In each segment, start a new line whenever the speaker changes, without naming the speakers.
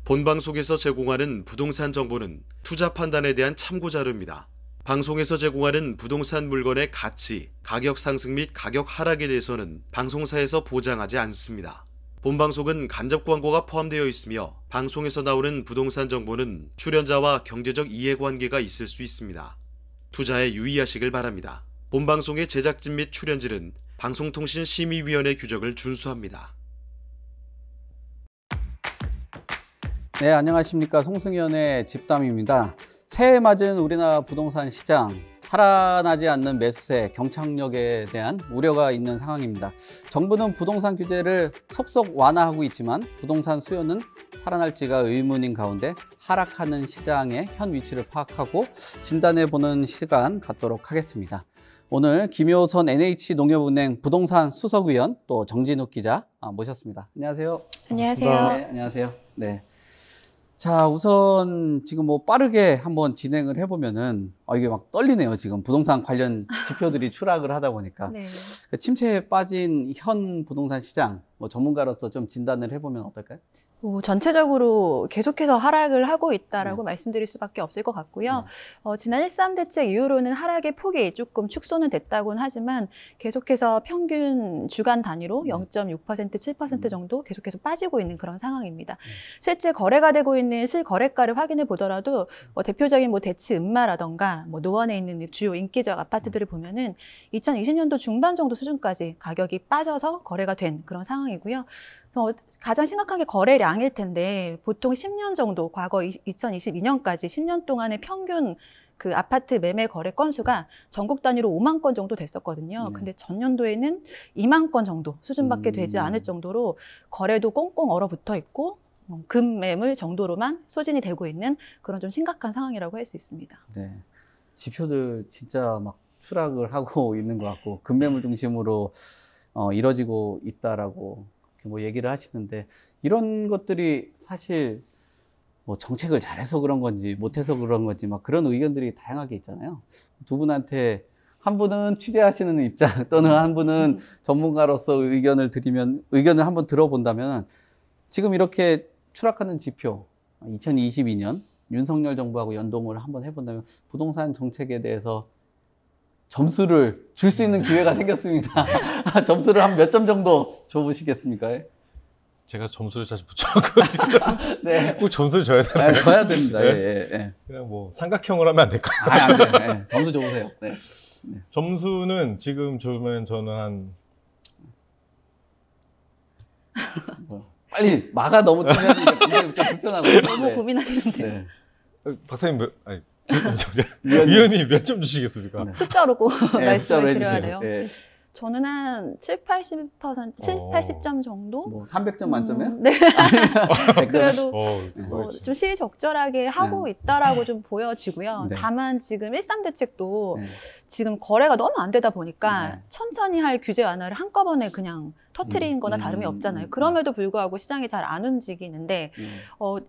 본방송에서 제공하는 부동산 정보는 투자 판단에 대한 참고 자료입니다. 방송에서 제공하는 부동산 물건의 가치, 가격 상승 및 가격 하락에 대해서는 방송사에서 보장하지 않습니다. 본방송은 간접 광고가 포함되어 있으며 방송에서 나오는 부동산 정보는 출연자와 경제적 이해관계가 있을 수 있습니다. 투자에 유의하시길 바랍니다. 본방송의 제작진 및 출연진은 방송통신심의위원회 규정을 준수합니다.
네, 안녕하십니까. 송승연의 집담입니다. 새해 맞은 우리나라 부동산 시장, 살아나지 않는 매수세, 경착력에 대한 우려가 있는 상황입니다. 정부는 부동산 규제를 속속 완화하고 있지만 부동산 수요는 살아날지가 의문인 가운데 하락하는 시장의 현 위치를 파악하고 진단해보는 시간 갖도록 하겠습니다. 오늘 김효선 NH농협은행 부동산 수석위원 또 정진욱 기자 모셨습니다. 안녕하세요.
안녕하세요.
네, 안녕하세요. 네. 자, 우선 지금 빠르게 한번 진행을 해보면은 이게 막 떨리네요. 지금 부동산 관련 지표들이 추락을 하다 보니까.
네.
침체에 빠진 현 부동산 시장 전문가로서 좀 진단을 해보면 어떨까요?
전체적으로 계속해서 하락을 하고 있다라고 말씀드릴 수밖에 없을 것 같고요. 지난 1.3 대책 이후로는 하락의 폭이 조금 축소는 됐다고는 하지만 계속해서 평균 주간 단위로 0.6%, 7% 정도 계속해서 빠지고 있는 그런 상황입니다. 실제 거래가 되고 있는 실거래가를 확인해 보더라도 대표적인 대치 음마라던가 노원에 있는 주요 인기적 아파트들을 보면은 2020년도 중반 정도 수준까지 가격이 빠져서 거래가 된 그런 상황이고요. 가장 심각한 게 거래량일 텐데 보통 10년 정도, 과거 2022년까지 10년 동안의 평균 그 아파트 매매 거래 건수가 전국 단위로 5만 건 정도 됐었거든요. 근데 전년도에는 2만 건 정도 수준밖에 되지 않을 정도로 거래도 꽁꽁 얼어붙어 있고 급매물 정도로만 소진이 되고 있는 그런 좀 심각한 상황이라고 할 수 있습니다.
네, 지표들 진짜 막 추락을 하고 있는 것 같고 급매물 중심으로 이뤄지고 있다라고 얘기를 하시는데 이런 것들이 사실 정책을 잘해서 그런 건지 못해서 그런 건지 막 그런 의견들이 다양하게 있잖아요. 두 분한테 한 분은 취재하시는 입장 또는 한 분은 전문가로서 의견을 한번 들어본다면 지금 이렇게 추락하는 지표 2022년 윤석열 정부하고 연동을 한번 해본다면 부동산 정책에 대해서 점수를 줄 수 있는 기회가 생겼습니다. 점수를 한 몇 점 정도 줘보시겠습니까?
제가 점수를 사실 못 줘가지고
네.
꼭 점수를 줘야 되나요?
네, 줘야 됩니다.
네?
예.
그냥 삼각형으로 하면 안 될까요?
안 돼요. 네. 점수 줘보세요. 네.
점수는 지금 주면 저는 한
빨리 마가 너무 뜨면 이게 좀 불편하고
너무 고민하시는데.
네. 박사님 위원님 몇 점 주시겠습니까?
네.
숫자로 꼭 말씀을 드려야
해주세요.
돼요.
네.
저는 한 7, 80%, 7, 80점 정도?
300점 만점이요?
네. 그래도
그렇죠.
좀 시의적절하게 하고 있다라고 좀 보여지고요.
네.
다만 지금 1.3 대책도
네.
지금 거래가 너무 안 되다 보니까
네.
천천히 할 규제 완화를 한꺼번에 그냥 터트린 거나 다름이 없잖아요. 그럼에도 불구하고 시장이 잘 안 움직이는데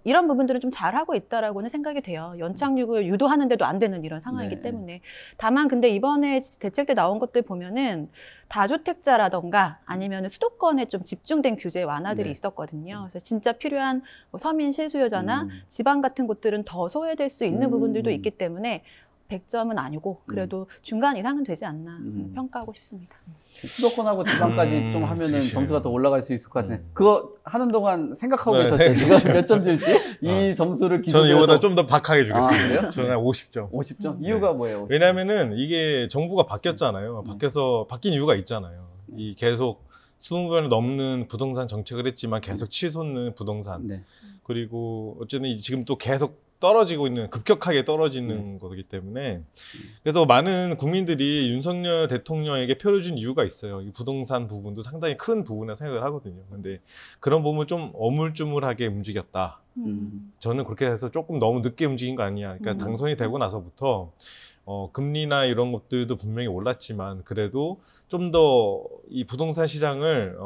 이런 부분들은 좀 잘하고 있다라고는 생각이 돼요. 연착륙을 유도하는데도 안 되는 이런 상황이기
네.
때문에. 다만 근데 이번에 대책때 나온 것들 보면은 다주택자라던가 아니면 수도권에 좀 집중된 규제 완화들이 있었거든요. 그래서 진짜 필요한 서민 실수요자나 지방 같은 곳들은 더 소외될 수 있는 부분들도 있기 때문에 100점은 아니고 그래도 중간 이상은 되지 않나 평가하고 싶습니다.
수도권하고 지방까지 좀 하면은
그치.
점수가 더 올라갈 수 있을 것 같은데 그거 하는 동안 생각하고 계셨죠? 지금 몇 점 줄지? 이 점수를 기준으로
저는 이거보다 좀 더 박하게
그래요?
주겠습니다. 저는 한 50점.
50점? 이유가 뭐예요? 50점?
왜냐면은 이게 정부가 바뀌었잖아요. 바뀐 이유가 있잖아요. 이 계속 20번을 넘는 부동산 정책을 했지만 계속 치솟는 부동산.
네.
그리고 어쨌든 지금 또 계속 급격하게 떨어지는 거기 때문에 그래서 많은 국민들이 윤석열 대통령에게 표를 준 이유가 있어요. 이 부동산 부분도 상당히 큰 부분이라고 생각을 하거든요. 근데 그런 부분을 좀 어물쭈물하게 움직였다. 저는 그렇게 해서 조금 너무 늦게 움직인 거 아니냐. 그러니까 당선이 되고 나서부터 금리나 이런 것들도 분명히 올랐지만 그래도 좀 더 이 부동산 시장을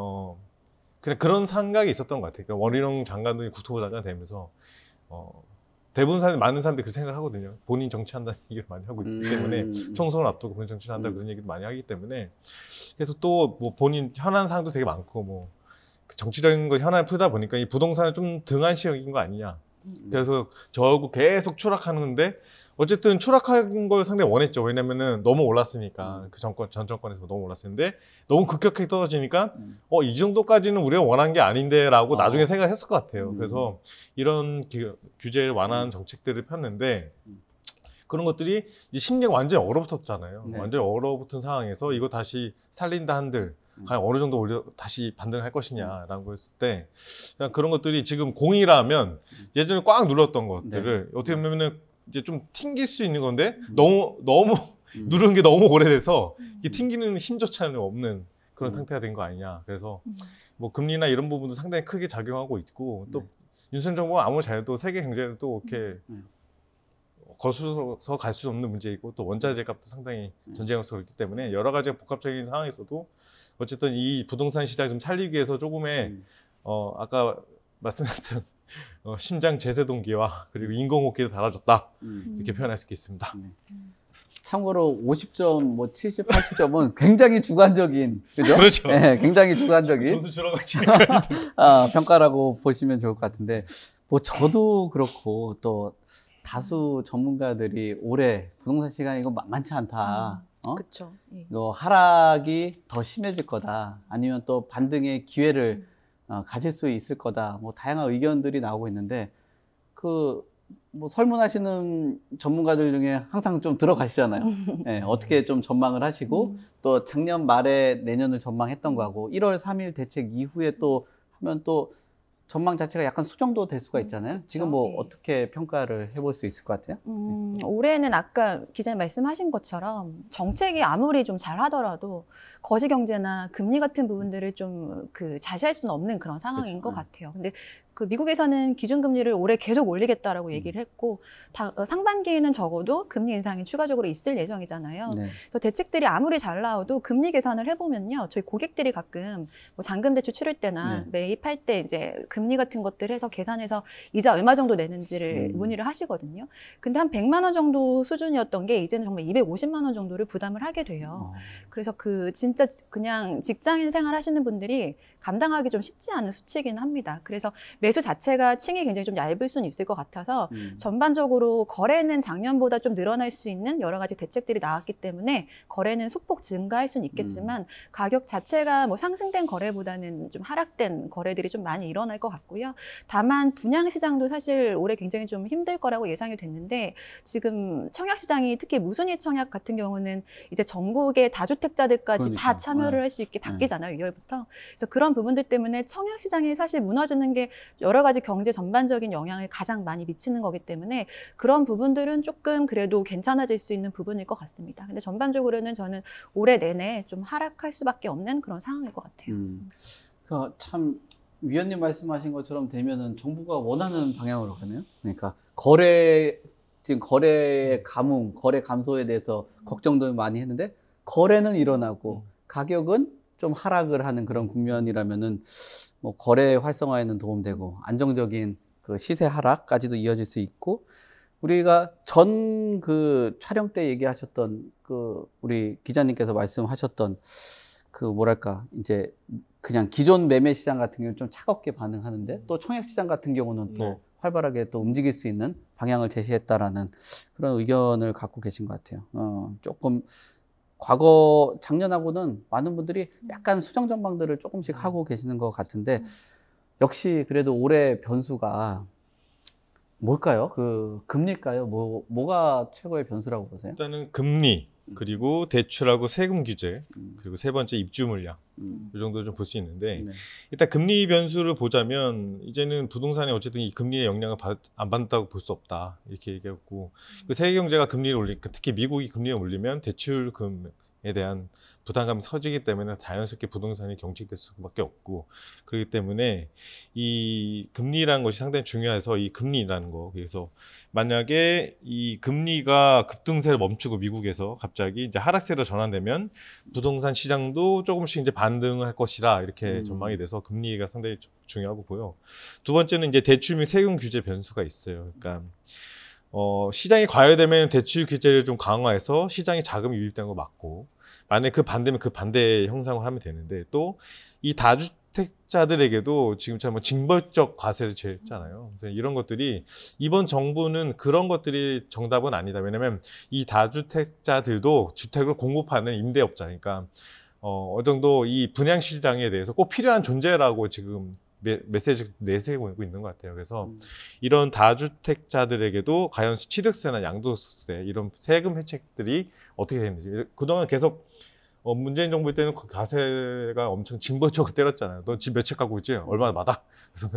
그냥 그런 생각이 있었던 것 같아요. 그러니까 원희룡 장관도 국토부 장관 되면서 많은 사람들이 그 생각을 하거든요. 본인 정치한다는 얘기를 많이 하고 있기 때문에 총선을 앞두고 본인 정치한다 그런 얘기도 많이 하기 때문에 그래서 또 본인 현안 사항도 되게 많고 정치적인 거 현안을 풀다 보니까 이 부동산을 좀 등한시한 거 아니냐. 그래서 결국 계속 추락하는데 어쨌든 추락한 걸 상당히 원했죠. 왜냐면은 너무 올랐으니까 그 전 정권에서 너무 올랐었는데 너무 급격하게 떨어지니까 이 정도까지는 우리가 원한 게 아닌데라고 나중에 생각했을 것 같아요. 그래서 이런 규제를 완화한 정책들을 폈는데 그런 것들이 이제 심리가 완전히 얼어붙었잖아요.
네.
완전히 얼어붙은 상황에서 이거 다시 살린다 한들 과연 어느 정도 다시 반등할 것이냐라고 했을 때 그런 것들이 지금 공이라면 예전에 꽉 눌렀던 것들을 어떻게 보면은 이제 좀 튕길 수 있는 건데 너무 누르는 게 너무 오래돼서 이게 튕기는 힘조차는 없는 그런 상태가 된 거 아니냐. 그래서 뭐 금리나 이런 부분도 상당히 크게 작용하고 있고 또 윤석열 정부가 아무리 잘해도 세계 경제를 또 이렇게 거슬러서 갈 수 없는 문제이고 또 원자재 값도 상당히 전쟁으로서 그렇기 때문에 여러 가지 복합적인 상황에서도 어쨌든 이 부동산 시장 좀 살리기 위해서 조금의 아까 말씀드렸던 심장 제세 동기와 그리고 인공호흡기를 달아줬다 이렇게 표현할 수 있겠습니다.
참고로 50점, 뭐 70, 80점은 굉장히 주관적인, 그죠?
그렇죠.
네, 굉장히 주관적인
점수 줄어가지.
평가라고 보시면 좋을 것 같은데, 뭐 저도 그렇고 또 다수 전문가들이 올해 부동산 시장이 이거 만만치 않다.
그렇죠.
이거 하락이 더 심해질 거다. 아니면 또 반등의 기회를 가질 수 있을 거다. 뭐 다양한 의견들이 나오고 있는데 뭐 설문하시는 전문가들 중에 항상 좀 들어가시잖아요. 네, 어떻게 좀 전망을 하시고 또 작년 말에 내년을 전망했던 거하고 1월 3일 대책 이후에 또 하면 또 전망 자체가 약간 수정도 될 수가 있잖아요.
그렇죠.
지금 뭐 어떻게 평가를 해볼 수 있을 것 같아요?
올해는 아까 기자님 말씀하신 것처럼 정책이 아무리 좀 잘하더라도 거시경제나 금리 같은 부분들을 좀 자시할 수는 없는 그런 상황인 것 같아요. 근데 미국에서는 기준금리를 올해 계속 올리겠다라고 얘기를 했고 상반기에는 적어도 금리 인상이 추가적으로 있을 예정이잖아요.
네.
그래서 대책들이 아무리 잘 나와도 금리 계산을 해보면요, 저희 고객들이 가끔 뭐 잔금대출 치를 때나 매입할 때 이제 금리 같은 것들 해서 계산해서 이자 얼마 정도 내는지를 문의를 하시거든요. 근데 한 100만 원 정도 수준이었던 게 이제는 정말 250만 원 정도를 부담을 하게 돼요. 그래서 진짜 그냥 직장인 생활 하시는 분들이 감당하기 좀 쉽지 않은 수치이긴 합니다. 그래서 매수 자체가 층이 굉장히 좀 얇을 수는 있을 것 같아서 전반적으로 거래는 작년보다 좀 늘어날 수 있는 여러 가지 대책들이 나왔기 때문에 거래는 소폭 증가할 수는 있겠지만 가격 자체가 뭐 상승된 거래보다는 좀 하락된 거래들이 좀 많이 일어날 것 같고요. 다만 분양 시장도 사실 올해 굉장히 좀 힘들 거라고 예상이 됐는데 지금 청약 시장이 특히 무순위 청약 같은 경우는 이제 전국의 다주택자들까지 다 참여를 할 수 있게 바뀌잖아요. 2월부터. 그래서 그런 부분들 때문에 청약 시장이 사실 무너지는 게 여러 가지 경제 전반적인 영향을 가장 많이 미치는 거기 때문에 그런 부분들은 조금 그래도 괜찮아질 수 있는 부분일 것 같습니다. 근데 전반적으로는 저는 올해 내내 좀 하락할 수밖에 없는 그런 상황일 것 같아요.
그러니까 참 위원님 말씀하신 것처럼 되면은 정부가 원하는 방향으로 가네요. 그러니까 지금 거래의 가뭄, 거래 감소에 대해서 걱정도 많이 했는데 거래는 일어나고 가격은 좀 하락을 하는 그런 국면이라면은 뭐 거래 활성화에는 도움되고 안정적인 시세 하락까지도 이어질 수 있고 우리가 전 촬영 때 얘기하셨던 우리 기자님께서 말씀하셨던 뭐랄까 이제 그냥 기존 매매 시장 같은 경우는 좀 차갑게 반응하는데 또 청약 시장 같은 경우는 또 활발하게 또 움직일 수 있는 방향을 제시했다라는 그런 의견을 갖고 계신 것 같아요. 조금 작년하고는 많은 분들이 약간 수정 전망들을 조금씩 하고 계시는 것 같은데 역시 그래도 올해 변수가 뭘까요? 금리일까요? 뭐가 최고의 변수라고 보세요?
일단은 금리, 그리고 대출하고 세금 규제, 그리고 세 번째 입주 물량 이 정도 좀 볼 수 있는데 일단 금리 변수를 보자면 이제는 부동산이 어쨌든 이 금리의 영향을 안 받는다고 볼 수 없다 이렇게 얘기했고 세계 경제가 금리를 올리니까 특히 미국이 금리를 올리면 대출금에 대한 부담감이 커지기 때문에 자연스럽게 부동산이 경직될 수밖에 없고 그렇기 때문에 이 금리라는 것이 상당히 중요해서 이 금리라는 거 그래서 만약에 이 금리가 급등세를 멈추고 미국에서 갑자기 이제 하락세로 전환되면 부동산 시장도 조금씩 이제 반등을 할 것이라 이렇게 전망이 돼서 금리가 상당히 중요하고요. 두 번째는 이제 대출 및 세금 규제 변수가 있어요. 그러니까 시장이 과열되면 대출 규제를 좀 강화해서 시장에 자금이 유입되는 거 막고 만약에 반대면 반대의 형상을 하면 되는데 또 이 다주택자들에게도 지금처럼 징벌적 과세를 제했잖아요. 그래서 이런 것들이 이번 정부는 그런 것들이 정답은 아니다. 왜냐하면 이 다주택자들도 주택을 공급하는 임대업자니까 어느 정도 이 분양 시장에 대해서 꼭 필요한 존재라고 지금 메시지를 내세우고 있는 것 같아요. 그래서 이런 다주택자들에게도 과연 취득세나 양도세 이런 세금 혜택들이 어떻게 되는지 그동안 계속 문재인 정부 때는 그 과세가 엄청 징벌적으로 때렸잖아요. 너 집 몇 채 갖고 있지? 얼마나 받아? 그래서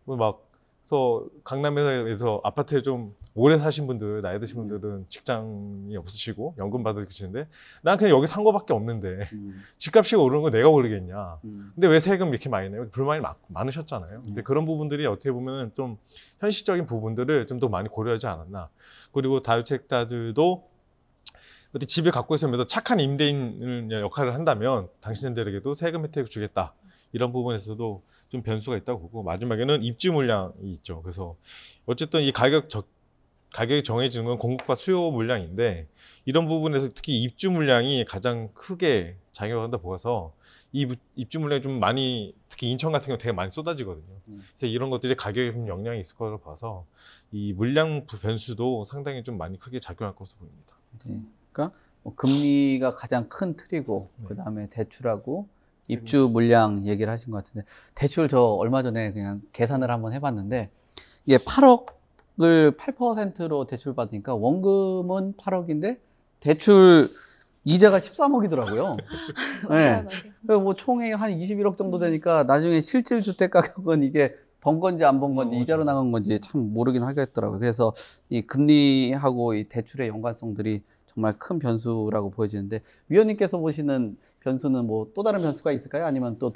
그래서 강남에서 아파트에 좀 오래 사신 분들, 나이 드신 분들은 직장이 없으시고 연금 받을 계시는데 난 그냥 여기 산 거밖에 없는데 집값이 오르는 거 내가 모르겠냐. 근데 왜 세금 이렇게 많이 내요? 불만이 많으셨잖아요. 근데 그런 부분들이 어떻게 보면 좀 현실적인 부분들을 좀 더 많이 고려하지 않았나. 그리고 다주택자들도 어디 집을 갖고 있으면서 착한 임대인 역할을 한다면 당신들에게도 세금 혜택을 주겠다. 이런 부분에서도 좀 변수가 있다고 보고 마지막에는 입주 물량이 있죠. 그래서 어쨌든 이 가격이 정해지는 건 공급과 수요 물량인데 이런 부분에서 특히 입주 물량이 가장 크게 작용한다 보아서 이 입주 물량이 좀 많이 특히 인천 같은 경우 되게 많이 쏟아지거든요. 그래서 이런 것들이 가격에 좀 영향이 있을 거라고 봐서 이 물량 변수도 상당히 좀 많이 크게 작용할 것으로 보입니다.
네. 그러니까 뭐 금리가 가장 큰 틀이고 그다음에 대출하고 입주 물량 얘기를 하신 것 같은데 대출 저 얼마 전에 그냥 계산을 한번 해봤는데 이게 8억을 8%로 대출 받으니까 원금은 8억인데 대출 이자가 13억이더라고요.
맞아요,
네.
맞아요.
뭐 총액이 한 21억 정도 되니까 나중에 실질 주택 가격은 이게 번 건지 안 번 건지 이자로 나간 건지 참 모르긴 하겠더라고요. 그래서 이 금리하고 이 대출의 연관성들이 정말 큰 변수라고 보여지는데 위원님께서 보시는 변수는 뭐 또 다른 변수가 있을까요? 아니면 또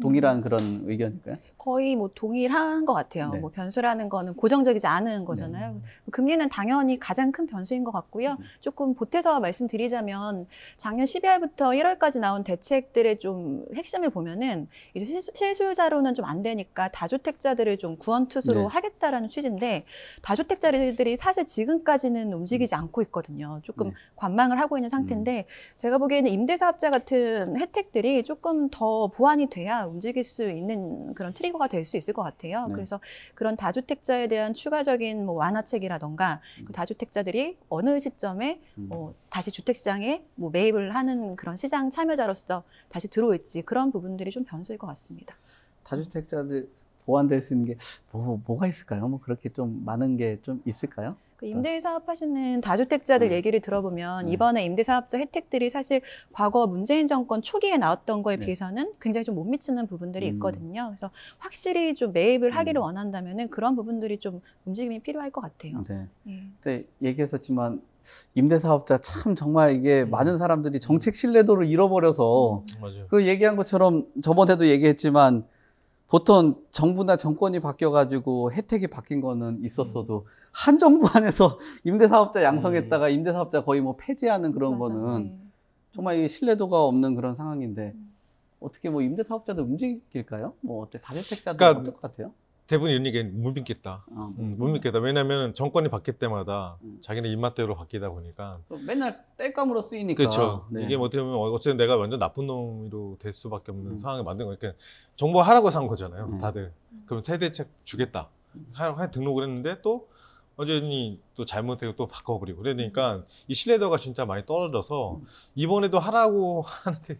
동일한 그런 의견일까요?
거의 뭐 동일한 것 같아요.
네.
뭐 변수라는 거는 고정적이지 않은 거잖아요. 금리는 당연히 가장 큰 변수인 것 같고요. 조금 보태서 말씀드리자면 작년 12월부터 1월까지 나온 대책들의 좀 핵심을 보면은 이제 실수요자로는 좀 안 되니까 다주택자들을 좀 구원투수로
네.
하겠다라는 취지인데 다주택자들이 사실 지금까지는 움직이지 않고 있거든요. 조금
네.
관망을 하고 있는 상태인데 제가 보기에는 임대사업자 같은 혜택들이 조금 더 보완이 돼야 움직일 수 있는 그런 트리거가 될 수 있을 것 같아요.
네.
그래서 그런 다주택자에 대한 추가적인 뭐 완화책이라던가 그 다주택자들이 어느 시점에 다시 주택시장에 뭐 매입을 하는 그런 시장 참여자로서 다시 들어올지 그런 부분들이 좀 변수일 것 같습니다.
다주택자들 보완될 수 있는 게 뭐가 있을까요? 뭐 그렇게 좀 많은 게 좀 있을까요?
그 임대사업 하시는 다주택자들 얘기를 들어보면 이번에 임대사업자 혜택들이 사실 과거 문재인 정권 초기에 나왔던 거에 비해서는 굉장히 좀 못 미치는 부분들이 있거든요. 그래서 확실히 좀 매입을 하기를 원한다면은 그런 부분들이 좀 움직임이 필요할 것 같아요.
네.
예.
그때 얘기했었지만 임대사업자 참 정말 이게 많은 사람들이 정책 신뢰도를 잃어버려서
맞아요.
그 얘기한 것처럼 저번에도 얘기했지만 보통 정부나 정권이 바뀌어가지고 혜택이 바뀐 거는 있었어도 한 정부 안에서 임대사업자 양성했다가 임대사업자 거의 뭐 폐지하는 그런
맞아.
거는
예.
정말 이 신뢰도가 없는 그런 상황인데 어떻게 뭐 임대사업자도 움직일까요? 뭐 어때 다주택자도
그러니까
어떨 것 같아요?
대부분 이런 얘기 못 믿겠다. 못 믿겠다. 왜냐하면 정권이 바뀔 때마다 자기네 입맛대로 바뀌다 보니까.
맨날 땔감으로 쓰이니까.
그렇죠.
네.
이게 뭐 어떻게 보면 어쨌든 내가 완전 나쁜 놈으로 될 수밖에 없는 상황을 만든 거니까 정부가 하라고 산 거잖아요. 다들. 그럼 세대책 주겠다. 하여 등록을 했는데 또 어제니 또 잘못되고 또 바꿔버리고 그러니까 이 신뢰도가 진짜 많이 떨어져서 이번에도 하라고 하는데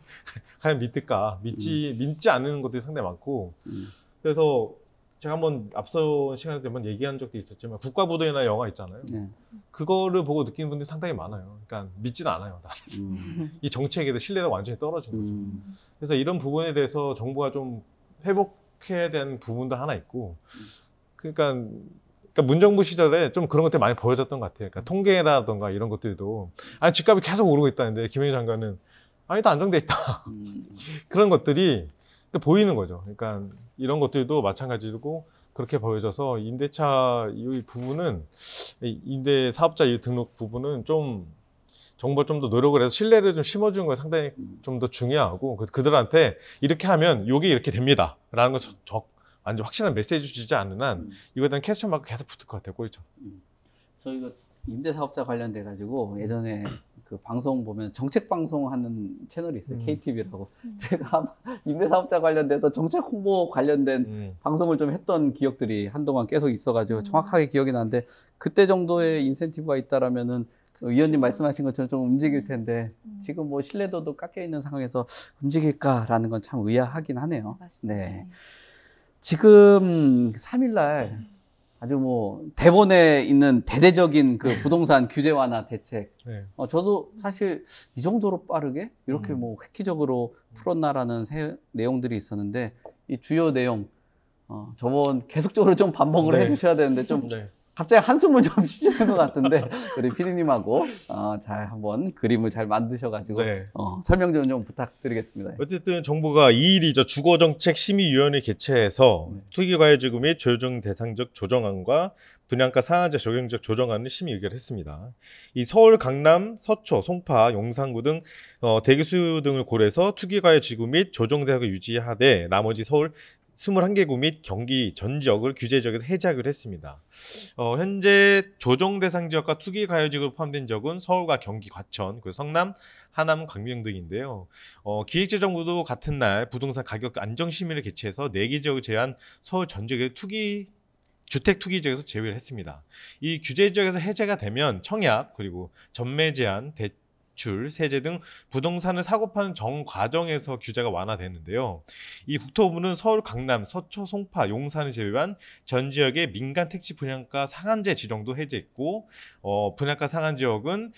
과연 믿을까? 믿지 않는 것들이 상당히 많고 그래서 제가 한번 앞서 시간에 한번 얘기한 적도 있었지만 국가부도회나 영화 있잖아요.
네.
그거를 보고 느끼는 분들이 상당히 많아요. 그러니까 믿지는 않아요. 이 정책에 대해 신뢰가 완전히 떨어진 거죠. 그래서 이런 부분에 대해서 정부가 좀 회복해야 되는 부분도 하나 있고 그러니까 문정부 시절에 좀 그런 것들이 많이 보여졌던 것 같아요. 그러니까 통계라던가 이런 것들도 아니 집값이 계속 오르고 있다는데 김영희 장관은 아니 다 안정돼 있다. 그런 것들이 보이는 거죠. 그러니까 이런 것들도 마찬가지고 그렇게 보여져서 임대차 이 부분은 임대 사업자 이 등록 부분은 좀 정부가 좀 더 노력을 해서 신뢰를 좀 심어주는 거 상당히 좀 더 중요하고 그들한테 이렇게 하면 이게 이렇게 됩니다라는 거 완전 확실한 메시지 주지 않는 한 이거에 대한 퀘스천 마크 계속 붙을 것 같아요. 꼬리처럼.
저희가 임대사업자 관련돼 가지고 예전에 그 방송 보면 정책 방송하는 채널이 있어요. KTV라고. 제가 임대사업자 관련돼서 정책 홍보 관련된 방송을 좀 했던 기억들이 한동안 계속 있어가지고 정확하게 기억이 나는데 그때 정도의 인센티브가 있다라면은 그 위원님 말씀하신 것처럼 좀 움직일 텐데 지금 뭐 신뢰도도 깎여 있는 상황에서 움직일까라는 건 참 의아하긴 하네요.
맞습니다.
네. 지금 3일날 아주 뭐 대본에 있는 대대적인 그 부동산 규제 완화 대책.
네.
저도 사실 이 정도로 빠르게 이렇게 뭐 획기적으로 풀었나라는 내용들이 있었는데 이 주요 내용 저번 계속적으로 좀 반복을
네.
해주셔야 되는데 좀
네.
갑자기 한숨을 좀 쉬시는 것 같은데 우리 피디님하고 잘 한번 그림을 잘 만드셔가지고
네.
설명 좀 부탁드리겠습니다.
어쨌든 정부가 2일이죠. 주거정책심의위원회 개최해서
네.
투기과열지구 및 조정 대상적 조정안과 분양가 상한제 적용적 조정안을 심의 의결했습니다. 이 서울, 강남, 서초, 송파, 용산구 등 대기 수요 등을 고려해서 투기과열지구 및 조정 대상을 유지하되 나머지 서울 21개구 및 경기 전 지역을 규제 지역에서 해제하기로 했습니다. 현재 조정 대상 지역과 투기 가열 지역으로 포함된 지역은 서울과 경기, 과천, 그리고 성남, 하남, 광명 등인데요. 기획재정부도 같은 날 부동산 가격 안정 심의를 개최해서 4개 지역을 제외한 서울 전 지역의 주택 투기 지역에서 제외를 했습니다. 이 규제 지역에서 해제가 되면 청약 그리고 전매 제한, 대출, 세제 등 부동산을 사고 파는 정 과정에서 규제가 완화되는데요. 이 국토부는 서울, 강남, 서초, 송파, 용산을 제외한 전 지역의 민간 택지 분양가 상한제 지정도 해제했고 분양가 상한 지역은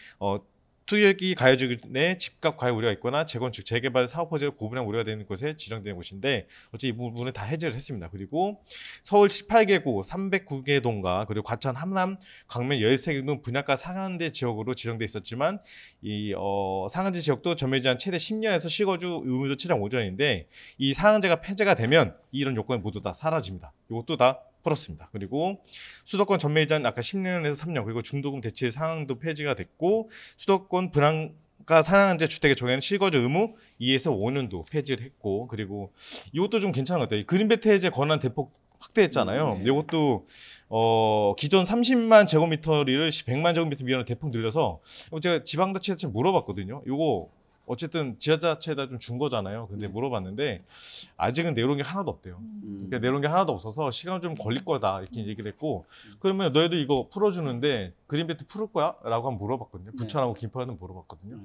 투기기 가해지구 내 집값 과열 우려가 있거나 재건축, 재개발 사업 호재를 고분양 우려가 되는 곳에 지정되는 곳인데 어째 이 부분을 다 해제를 했습니다. 그리고 서울 18개구 309개 동과 그리고 과천, 함남, 광명 13개 등 분양가 상한제 지역으로 지정돼 있었지만 이 상한제 지역도 전매 제한 최대 10년에서 실거주 의무도 최장 5년인데 이 상한제가 폐지가 되면 이런 요건이 모두 다 사라집니다. 이것도 다 풀었습니다. 그리고 수도권 전매 제한 아까 10년에서 3년 그리고 중도금 대출 상한도 폐지가 됐고 수도권 분양가 상한제 주택에 적용하는 실거주 의무 2에서 5년도 폐지를 했고 그리고 이것도 좀 괜찮은 것 같아요. 이 그린벨트 해제 권한 대폭 확대했잖아요. 이것도 기존 30만 제곱미터를 100만 제곱미터 미만으로 대폭 늘려서 제가 지방자치단체 물어봤거든요. 이거 어쨌든 지자체에다 좀 준 거잖아요. 근데 물어봤는데 아직은 내놓은 게 하나도 없대요. 그러니까 내놓은 게 하나도 없어서 시간 좀 걸릴 거다 이렇게 얘기를 했고 그러면 너희들 이거 풀어주는데 그린벨트 풀을 거야? 라고 한번 물어봤거든요. 부천하고 김포에는 물어봤거든요.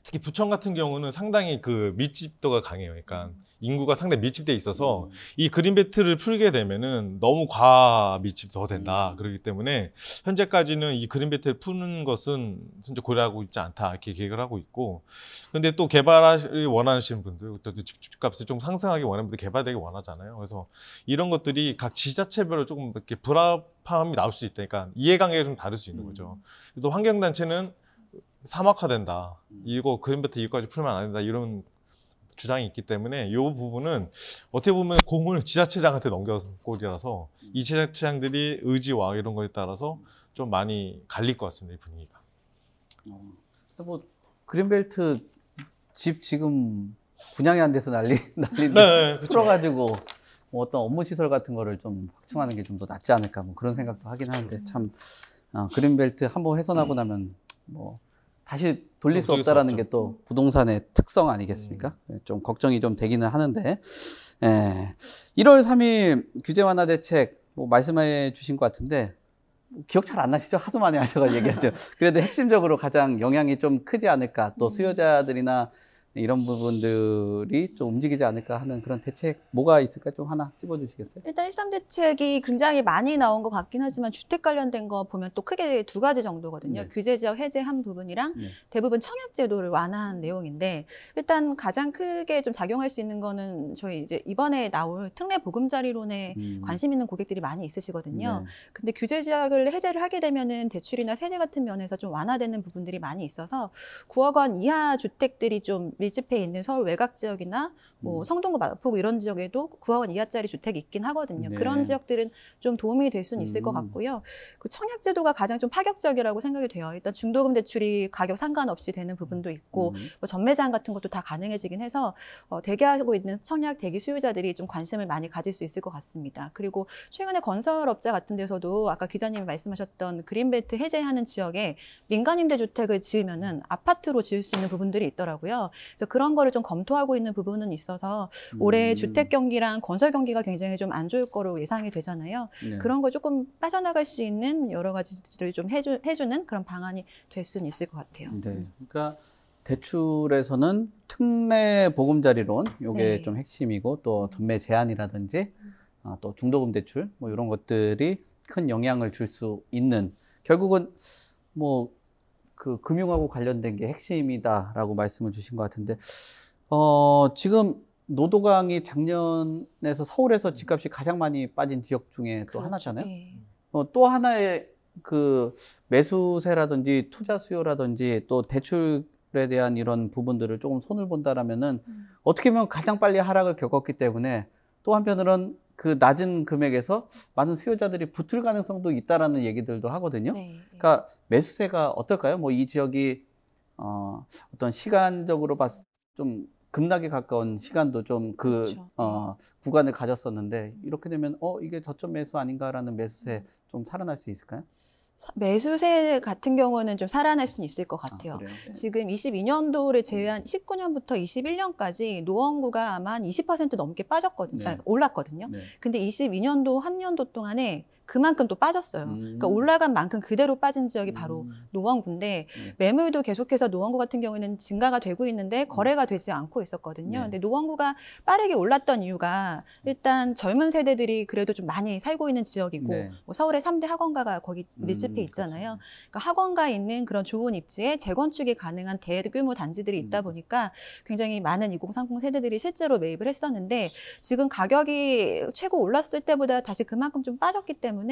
특히 부천 같은 경우는 상당히 그 밀집도가 강해요. 그러니까 인구가 상당히 밀집돼 있어서 이 그린벨트를 풀게 되면은 너무 과밀집도 더 된다. 그렇기 때문에 현재까지는 이 그린벨트를 푸는 것은 진짜 고려하고 있지 않다. 이렇게 계획을 하고 있고. 근데 또 개발을 원하시는 분들, 또 집값을 좀 상승하기 원하는 분들 개발되기 원하잖아요. 그래서 이런 것들이 각 지자체별로 조금 이렇게 불합함이 나올 수 있다. 그러니까 이해관계가 좀 다를 수 있는 거죠. 또 환경단체는 사막화된다. 이거 그린벨트 이거까지 풀면 안 된다. 이런 주장이 있기 때문에 이 부분은 어떻게 보면 공을 지자체장한테 넘겨온 꼴이라서 이 지자체장들이 의지와 이런 거에 따라서 좀 많이 갈릴 것 같습니다. 이 분위기가.
뭐 그린벨트 집 지금 분양이 안 돼서 난리인데
네,
풀어가지고 뭐 어떤 업무 시설 같은 거를 좀 확충하는 게 좀 더 낫지 않을까 뭐 그런 생각도 하긴 하는데 참 그린벨트 한번 훼손하고 나면 뭐 다시 돌릴 수 없다라는 게 또 부동산의 특성 아니겠습니까? 좀 걱정이 좀 되기는 하는데 1월 3일 규제 완화 대책 뭐 말씀해 주신 것 같은데 기억 잘 안 나시죠? 하도 많이 하셔가지고 얘기하죠. 그래도 핵심적으로 가장 영향이 좀 크지 않을까 또 수요자들이나 이런 부분들이 좀 움직이지 않을까 하는 그런 대책 뭐가 있을까 좀 하나 찝어주시겠어요?
일단 13 대책이 굉장히 많이 나온 것 같긴 하지만 주택 관련된 거 보면 또 크게 2가지 정도거든요.
네.
규제 지역 해제한 부분이랑
네.
대부분 청약 제도를 완화한 내용인데 일단 가장 크게 좀 작용할 수 있는 거는 저희 이제 이번에 나올 특례 보금자리론에 관심 있는 고객들이 많이 있으시거든요.
네.
근데 규제 지역을 해제를 하게 되면은 대출이나 세제 같은 면에서 좀 완화되는 부분들이 많이 있어서 9억 원 이하 주택들이 좀 밀집해 있는 서울 외곽 지역이나 뭐 성동구, 마포구 이런 지역에도 9억 원 이하짜리 주택이 있긴 하거든요.
네.
그런 지역들은 좀 도움이 될 수는 있을 것
음.
같고요. 그 청약 제도가 가장 좀 파격적이라고 생각이 돼요. 일단 중도금 대출이 가격 상관없이 되는 부분도 있고 뭐 전매 제한 같은 것도 다 가능해지긴 해서 대기하고 있는 청약 대기 수요자들이 좀 관심을 많이 가질 수 있을 것 같습니다. 그리고 최근에 건설업자 같은 데서도 아까 기자님이 말씀하셨던 그린벨트 해제하는 지역에 민간임대주택을 지으면은 아파트로 지을 수 있는 부분들이 있더라고요. 그래서 그런 거를 좀 검토하고 있는 부분은 있어서 올해 주택 경기랑 건설 경기가 굉장히 좀 안 좋을 거로 예상이 되잖아요.
네.
그런 걸 조금 빠져나갈 수 있는 여러 가지들을 좀 해주는 그런 방안이 될 수는 있을 것 같아요.
네. 그러니까 대출에서는 특례 보금자리론 요게
네.
좀 핵심이고 또 전매 제한이라든지 또 중도금 대출 뭐 이런 것들이 큰 영향을 줄 수 있는 결국은 뭐 그 금융하고 관련된 게 핵심이다라고 말씀을 주신 것 같은데 지금 노도강이 작년에서 서울에서 집값이 가장 많이 빠진 지역 중에 또
그렇죠.
하나잖아요.
네.
또 하나의 그 매수세라든지 투자 수요라든지 또 대출에 대한 이런 부분들을 조금 손을 본다라면은 어떻게 보면 가장 빨리 하락을 겪었기 때문에 또 한편으로는 그 낮은 금액에서 많은 수요자들이 붙을 가능성도 있다라는 얘기들도 하거든요.
네.
그러니까 매수세가 어떨까요? 뭐 이 지역이 어떤 시간적으로 봤을 때 좀 급락에 가까운 시간도 좀
그렇죠.
구간을 가졌었는데 이렇게 되면 이게 저점 매수 아닌가라는 매수세 좀 살아날 수 있을까요?
매수세 같은 경우는 좀 살아날 수는 있을 것 같아요.
그래요?
지금 22년도를 제외한 19년부터 21년까지 노원구가 아마 한 20% 넘게 빠졌거든요.
네.
올랐거든요.
네.
근데 22년도 한 년도 동안에 그만큼 또 빠졌어요. 그러니까
음.
올라간 만큼 그대로 빠진 지역이 바로 노원구인데
네.
매물도 계속해서 노원구 같은 경우에는 증가가 되고 있는데 거래가 되지 않고 있었거든요.
네.
근데 노원구가 빠르게 올랐던 이유가 일단 젊은 세대들이 그래도 좀 많이 살고 있는 지역이고
네.
뭐 서울의 3대 학원가가 거기 밀집해 있잖아요. 그러니까 학원가에 있는 그런 좋은 입지에 재건축이 가능한 대규모 단지들이 있다 보니까 굉장히 많은 2030 세대들이 실제로 매입을 했었는데 지금 가격이 최고 올랐을 때보다 다시 그만큼 좀 빠졌기 때문에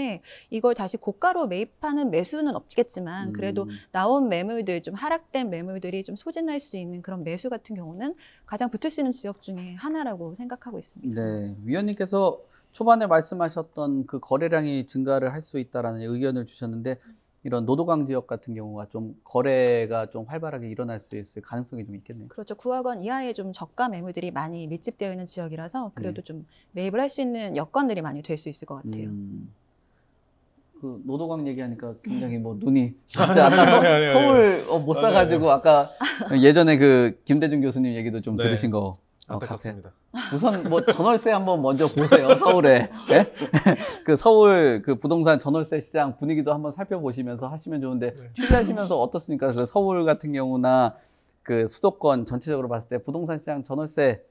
이걸 다시 고가로 매입하는 매수는 없겠지만 그래도 나온 매물들 좀 하락된 매물들이 좀 소진할 수 있는 그런 매수 같은 경우는 가장 붙을 수 있는 지역 중에 하나라고 생각하고 있습니다.
네, 위원님께서 초반에 말씀하셨던 그 거래량이 증가를 할 수 있다라는 의견을 주셨는데 이런 노도강 지역 같은 경우가 좀 거래가 좀 활발하게 일어날 수 있을 가능성이 좀 있겠네요.
그렇죠. 9억 원 이하의 좀 저가 매물들이 많이 밀집되어 있는 지역이라서 그래도 좀 매입을 할 수 있는 여건들이 많이 될 수 있을 것 같아요.
그 노도강 얘기하니까 굉장히 뭐 눈이 진짜 아까 서울 못 사가지고 아까 예전에 그 김대중 교수님 얘기도 좀
네.
들으신 거 같아요.
안타깝습니다.
우선 뭐 전월세 한번 먼저 보세요. 서울에. 네? 그 서울 그 부동산 전월세 시장 분위기도 한번 살펴보시면서 하시면 좋은데 취재하시면서 어떻습니까? 그래서 서울 같은 경우나 그 수도권 전체적으로 봤을 때 부동산 시장 전월세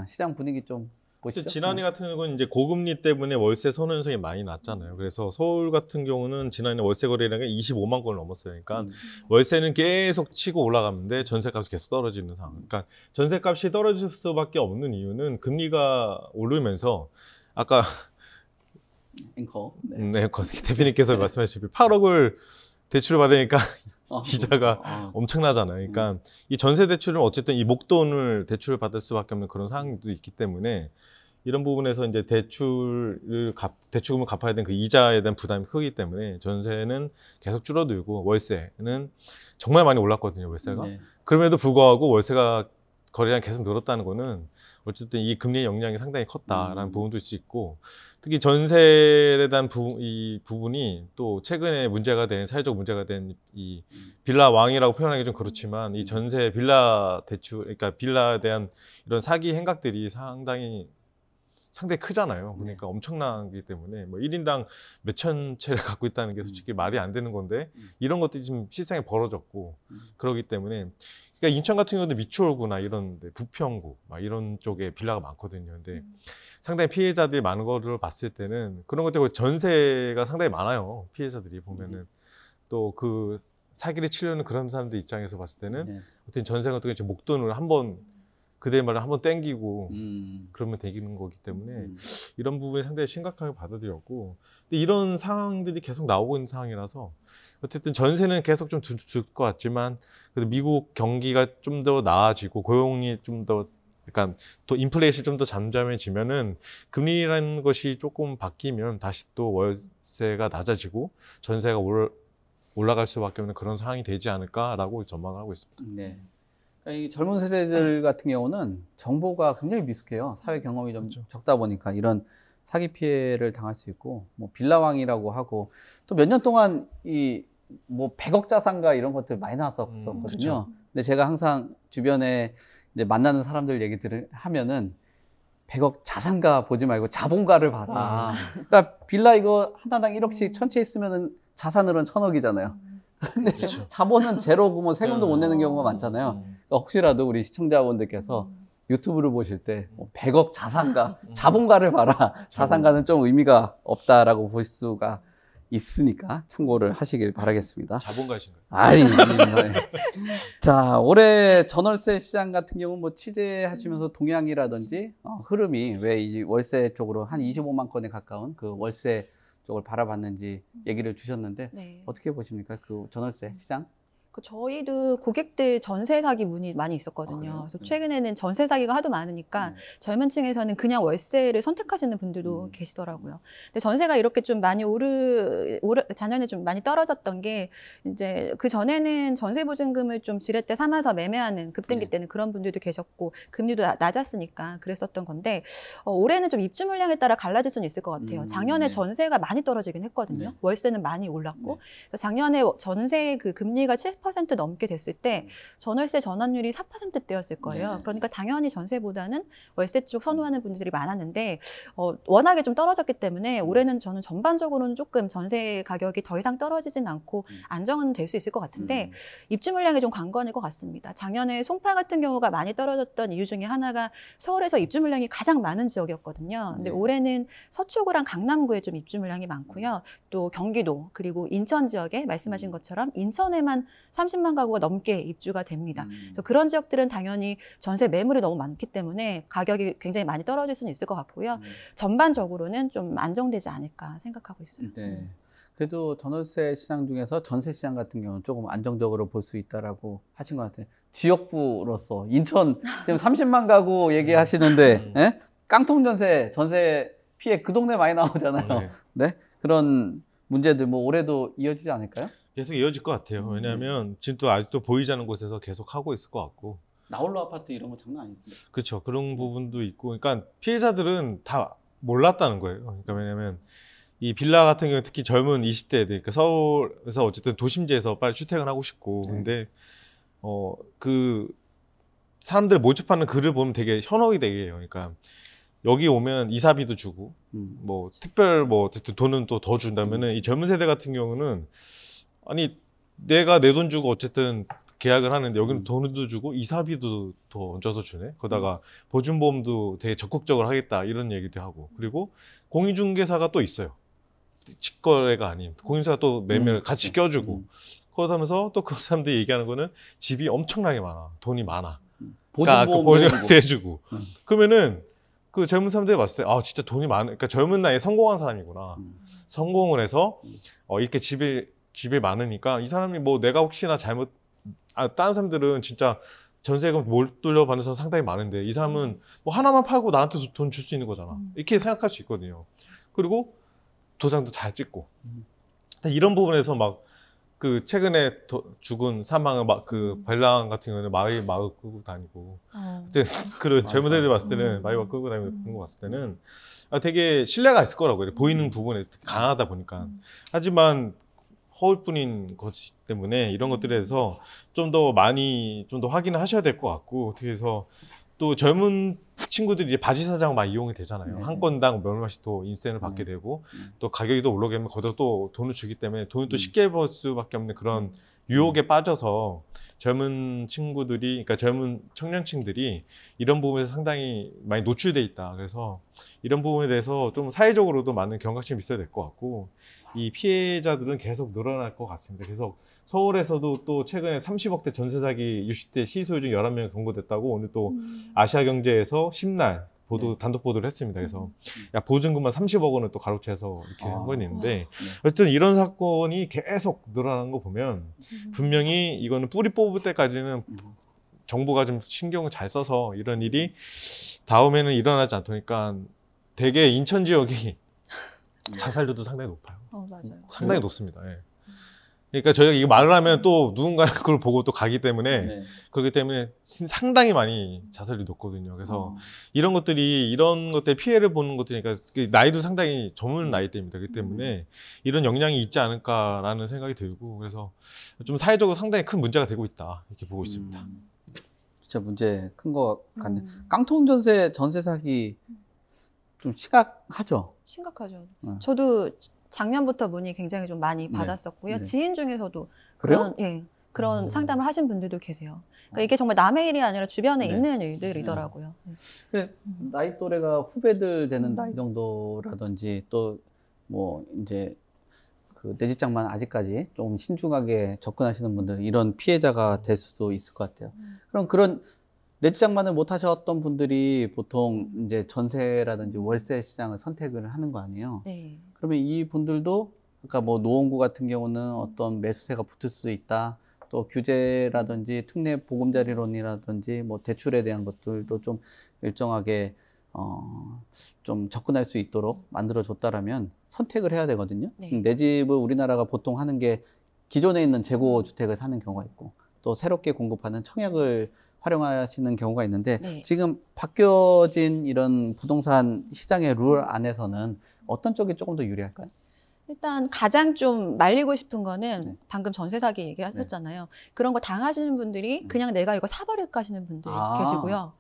시장 분위기 좀 보시죠.
지난해 같은 경우는 이제 고금리 때문에 월세 선호 현상이 많이 났잖아요. 그래서 서울 같은 경우는 지난해 월세 거래량이 25만 건을 넘었어요. 그러니까 월세는 계속 치고 올라가는데 전세값이 계속 떨어지는 상황. 그러니까 전세값이 떨어질 수밖에 없는 이유는 금리가 오르면서 아까
앵커.
네, 대표님께서 말씀하신 8억을 대출을 받으니까 이자가 엄청나잖아요. 그러니까 이 전세 대출은 어쨌든 이 목돈을 대출을 받을 수밖에 없는 그런 상황도 있기 때문에 이런 부분에서 이제 대출금을 갚아야 되는 그 이자에 대한 부담이 크기 때문에 전세는 계속 줄어들고 월세는 정말 많이 올랐거든요. 월세가.
네.
그럼에도 불구하고 월세가 거래량이 계속 늘었다는 거는 어쨌든 이 금리의 영향이 상당히 컸다라는 부분도 있을 수 있고 특히 전세에 대한 이 부분이 또 최근에 문제가 된 사회적 문제가 된 이 빌라 왕이라고 표현하기 좀 그렇지만 이 전세 빌라 대출 그러니까 빌라에 대한 이런 사기 행각들이 상당히 크잖아요. 그러니까 엄청나기 때문에 뭐 1인당 몇천 채를 갖고 있다는 게 솔직히 말이 안 되는 건데 이런 것들이 지금 실상에 벌어졌고 그러기 때문에 그러니까 인천 같은 경우도 미추홀구나 이런 데 부평구 막 이런 쪽에 빌라가 많거든요. 근데 상당히 피해자들이 많은 거를 봤을 때는 그런 것 때문에 전세가 상당히 많아요. 피해자들이 보면은 또 그 사기를 치려는 그런 사람들 입장에서 봤을 때는
네.
어떤 전세 같은 경우 목돈을 한번 그대 말을 한번 땡기고
음.
그러면 되는 거기 때문에
음.
이런 부분이 상당히 심각하게 받아들였고, 근데 이런 상황들이 계속 나오고 있는 상황이라서 어쨌든 전세는 계속 좀 줄 것 같지만 그래도 미국 경기가 좀 더 나아지고 고용이 좀 더 약간 또 인플레이션이 좀 더 잠잠해지면은 금리라는 것이 조금 바뀌면 다시 또 월세가 낮아지고 전세가 올라갈 수밖에 없는 그런 상황이 되지 않을까라고 전망을 하고 있습니다.
네. 그러니까 이 젊은 세대들 같은 경우는 정보가 굉장히 미숙해요. 사회 경험이 좀
그렇죠.
적다 보니까 이런 사기 피해를 당할 수 있고, 뭐 빌라왕이라고 하고, 또 몇 년 동안 이 뭐 100억 자산가 이런 것들 많이 나왔었거든요.
그렇죠.
근데 제가 항상 주변에 이제 만나는 사람들 얘기들을 하면은 100억 자산가 보지 말고 자본가를 봐라. 그러니까 빌라 이거 하나당 1억씩 천채 있으면은 자산으로는 1000억이잖아요. 근데
그렇죠.
자본은 제로고 뭐 세금도 못 내는 경우가 많잖아요. 그러니까 혹시라도 우리 시청자분들께서 유튜브를 보실 때 100억 자산가, 자본가를 봐라. 자산가는 좀 의미가 없다라고 볼 수가 있으니까 참고를 하시길 바라겠습니다.
자본가신가요?
아니, 아니. 자, 올해 전월세 시장 같은 경우는 뭐 취재하시면서 동향이라든지 흐름이 왜 이 월세 쪽으로 한 25만 건에 가까운 그 월세 쪽을 바라봤는지 얘기를 주셨는데
네.
어떻게 보십니까? 그 전월세 시장?
저희도 고객들 전세 사기 문의 많이
아,
있었거든요.
그래요?
그래서 최근에는 전세 사기가 하도 많으니까 젊은 층에서는 그냥 월세를 선택하시는 분들도 계시더라고요. 근데 전세가 이렇게 좀 많이 작년에 좀 많이 떨어졌던 게 이제 그 전에는 전세 보증금을 좀 지렛대 삼아서 매매하는 급등기
네.
때는 그런 분들도 계셨고 금리도 낮았으니까 그랬었던 건데 올해는 좀 입주 물량에 따라 갈라질 수는 있을 것 같아요. 작년에
네.
전세가 많이 떨어지긴 했거든요.
네.
월세는 많이 올랐고
네.
그래서 작년에 전세 그 금리가 7% 넘게 됐을 때 전월세 전환율이 4%대였을 거예요.
네.
그러니까 당연히 전세보다는 월세 쪽 선호하는 분들이 많았는데 워낙에 좀 떨어졌기 때문에 올해는 저는 전반적으로는 조금 전세 가격이 더 이상 떨어지진 않고 안정은 될 수 있을 것 같은데 입주 물량이 좀 관건일 것 같습니다. 작년에 송파 같은 경우가 많이 떨어졌던 이유 중에 하나가 서울에서 입주 물량이 가장 많은 지역이었거든요. 근데
네.
올해는 서초구랑 강남구에 좀 입주 물량이 많고요. 또 경기도 그리고 인천 지역에 말씀하신 것처럼 인천에만 30만 가구가 넘게 입주가 됩니다. 그래서 그런 지역들은 당연히 전세 매물이 너무 많기 때문에 가격이 굉장히 많이 떨어질 수는 있을 것 같고요. 전반적으로는 좀 안정되지 않을까 생각하고 있어요.
네. 그래도 전월세 시장 중에서 전세 시장 같은 경우는 조금 안정적으로 볼 수 있다라고 하신 것 같아요. 지역구로서 인천 지금 30만 가구 얘기하시는데 예? 깡통 전세 피해 그 동네 많이 나오잖아요.
네.
네? 그런 문제들 뭐 올해도 이어지지 않을까요?
계속 이어질 것 같아요. 왜냐하면 지금 또 아직도 보이지 않는 곳에서 계속 하고 있을 것 같고.
나홀로 아파트 이런 거 장난 아니죠.
그렇죠. 그런 부분도 있고. 그러니까 피해자들은 다 몰랐다는 거예요. 그러니까 왜냐하면 이 빌라 같은 경우 특히 젊은 20대들, 그러니까 서울에서 어쨌든 도심지에서 빨리 주택을 하고 싶고, 근데 그 사람들 모집하는 글을 보면 되게 현혹이 되게 해요. 그러니까 여기 오면 이사비도 주고, 뭐 특별 뭐 어쨌든 돈은 또 더 준다면은 이 젊은 세대 같은 경우는 아니 내가 내 돈 주고 어쨌든 계약을 하는데 여기는 돈도 주고 이사비도 더 얹어서 주네. 거기다가 보증보험도 되게 적극적으로 하겠다 이런 얘기도 하고, 그리고 공인중개사가 또 있어요. 직거래가 아닌 공인중개사가 또 매매를 같이 껴주고, 그러면서 또 그 사람들이 얘기하는 거는 집이 엄청나게 많아, 돈이 많아.
보증보험
해주고. 그러면은 그 젊은 사람들이 봤을 때 아 진짜 돈이 많은, 그러니까 젊은 나이에 성공한 사람이구나. 성공을 해서 이렇게 집에 많으니까 이 사람이 뭐 내가 혹시나 다른 사람들은 진짜 전세금 못 돌려받는 사람 상당히 많은데 이 사람은 뭐 하나만 팔고 나한테 돈 줄 수 있는 거잖아. 이렇게 생각할 수 있거든요. 그리고 도장도 잘 찍고. 이런 부분에서 막 그 최근에 죽은 사망을 막 그 별랑 같은 경우는 마을 끌고 다니고. 그때 그런 젊은 세대들 봤을 때는 마을 끌고 다니고 그런 거 봤을 때는 되게 신뢰가 있을 거라고 그래. 보이는 부분에 강하다 보니까. 하지만 허울뿐인 것이기 때문에 이런 것들에 대해서 좀 더 많이 좀 더 확인을 하셔야 될 것 같고, 어떻게 해서 또 젊은 친구들이 이제 바지 사장 막 이용이 되잖아요.
네.
한 건당 몇 얼마씩 또 인센을 받게 되고 또 가격이 또 올라가면 거기다 또 돈을 주기 때문에 돈을 또 쉽게 벌 수밖에 없는 그런 유혹에 빠져서 젊은 친구들이, 그러니까 젊은 청년층들이 이런 부분에서 상당히 많이 노출돼 있다. 그래서 이런 부분에 대해서 좀 사회적으로도 많은 경각심이 있어야 될 것 같고, 이 피해자들은 계속 늘어날 것 같습니다. 계속 서울에서도 또 최근에 30억대 전세 사기 60대 시소유주 11명 경고됐다고 오늘 또 아시아경제에서 10날 보도, 단독 보도를 했습니다. 그래서 야, 보증금만 30억 원을 또 가로채서 이렇게 한 건 있는데, 어쨌든 이런 사건이 계속 늘어나는 거 보면 분명히 이거는 뿌리 뽑을 때까지는 정부가 좀 신경을 잘 써서 이런 일이 다음에는 일어나지 않도니까 되게 인천 지역이 자살률도 상당히 높아요.
맞아요.
상당히 높습니다. 예. 그러니까 저희가 이거 말을 하면 또 누군가 그걸 보고 또 가기 때문에
네.
그렇기 때문에 상당히 많이 자살률이 높거든요. 그래서 이런 것들 피해를 보는 것들이니까 나이도 상당히 젊은 나이대입니다. 그렇기 때문에 이런 영향이 있지 않을까라는 생각이 들고, 그래서 좀 사회적으로 상당히 큰 문제가 되고 있다 이렇게 보고 있습니다.
진짜 문제 큰 것 같네. 깡통 전세 사기 좀 심각하죠.
심각하죠. 저도 작년부터 문의 굉장히 좀 많이
네.
받았었고요.
네.
지인 중에서도
그래요?
그런 상담을 하신 분들도 계세요. 그러니까 이게 정말 남의 일이 아니라 주변에
네.
있는 일들이더라고요.
근데 나이 또래가 후배들 되는 나이 정도라든지 또 뭐 이제 그 내 집장만 아직까지 좀 신중하게 접근하시는 분들 이런 피해자가 될 수도 있을 것 같아요. 그럼 그런 내 집장만을 못 하셨던 분들이 보통 이제 전세라든지 월세 시장을 선택을 하는 거 아니에요?
네.
그러면 이 분들도 그러니까 뭐 노원구 같은 경우는 어떤 매수세가 붙을 수도 있다. 또 규제라든지 특례 보금자리론이라든지 뭐 대출에 대한 것들도 좀 일정하게 좀 접근할 수 있도록 만들어줬다라면 선택을 해야 되거든요.
네.
내 집을 우리나라가 보통 하는 게 기존에 있는 재고 주택을 사는 경우가 있고 또 새롭게 공급하는 청약을 활용하시는 경우가 있는데
네.
지금 바뀌어진 이런 부동산 시장의 룰 안에서는 어떤 쪽이 조금 더 유리할까요?
일단 가장 좀 말리고 싶은 거는
네.
방금 전세 사기 얘기하셨잖아요. 그런 거 당하시는 분들이 그냥 내가 이거 사버릴까 하시는 분들이 계시고요.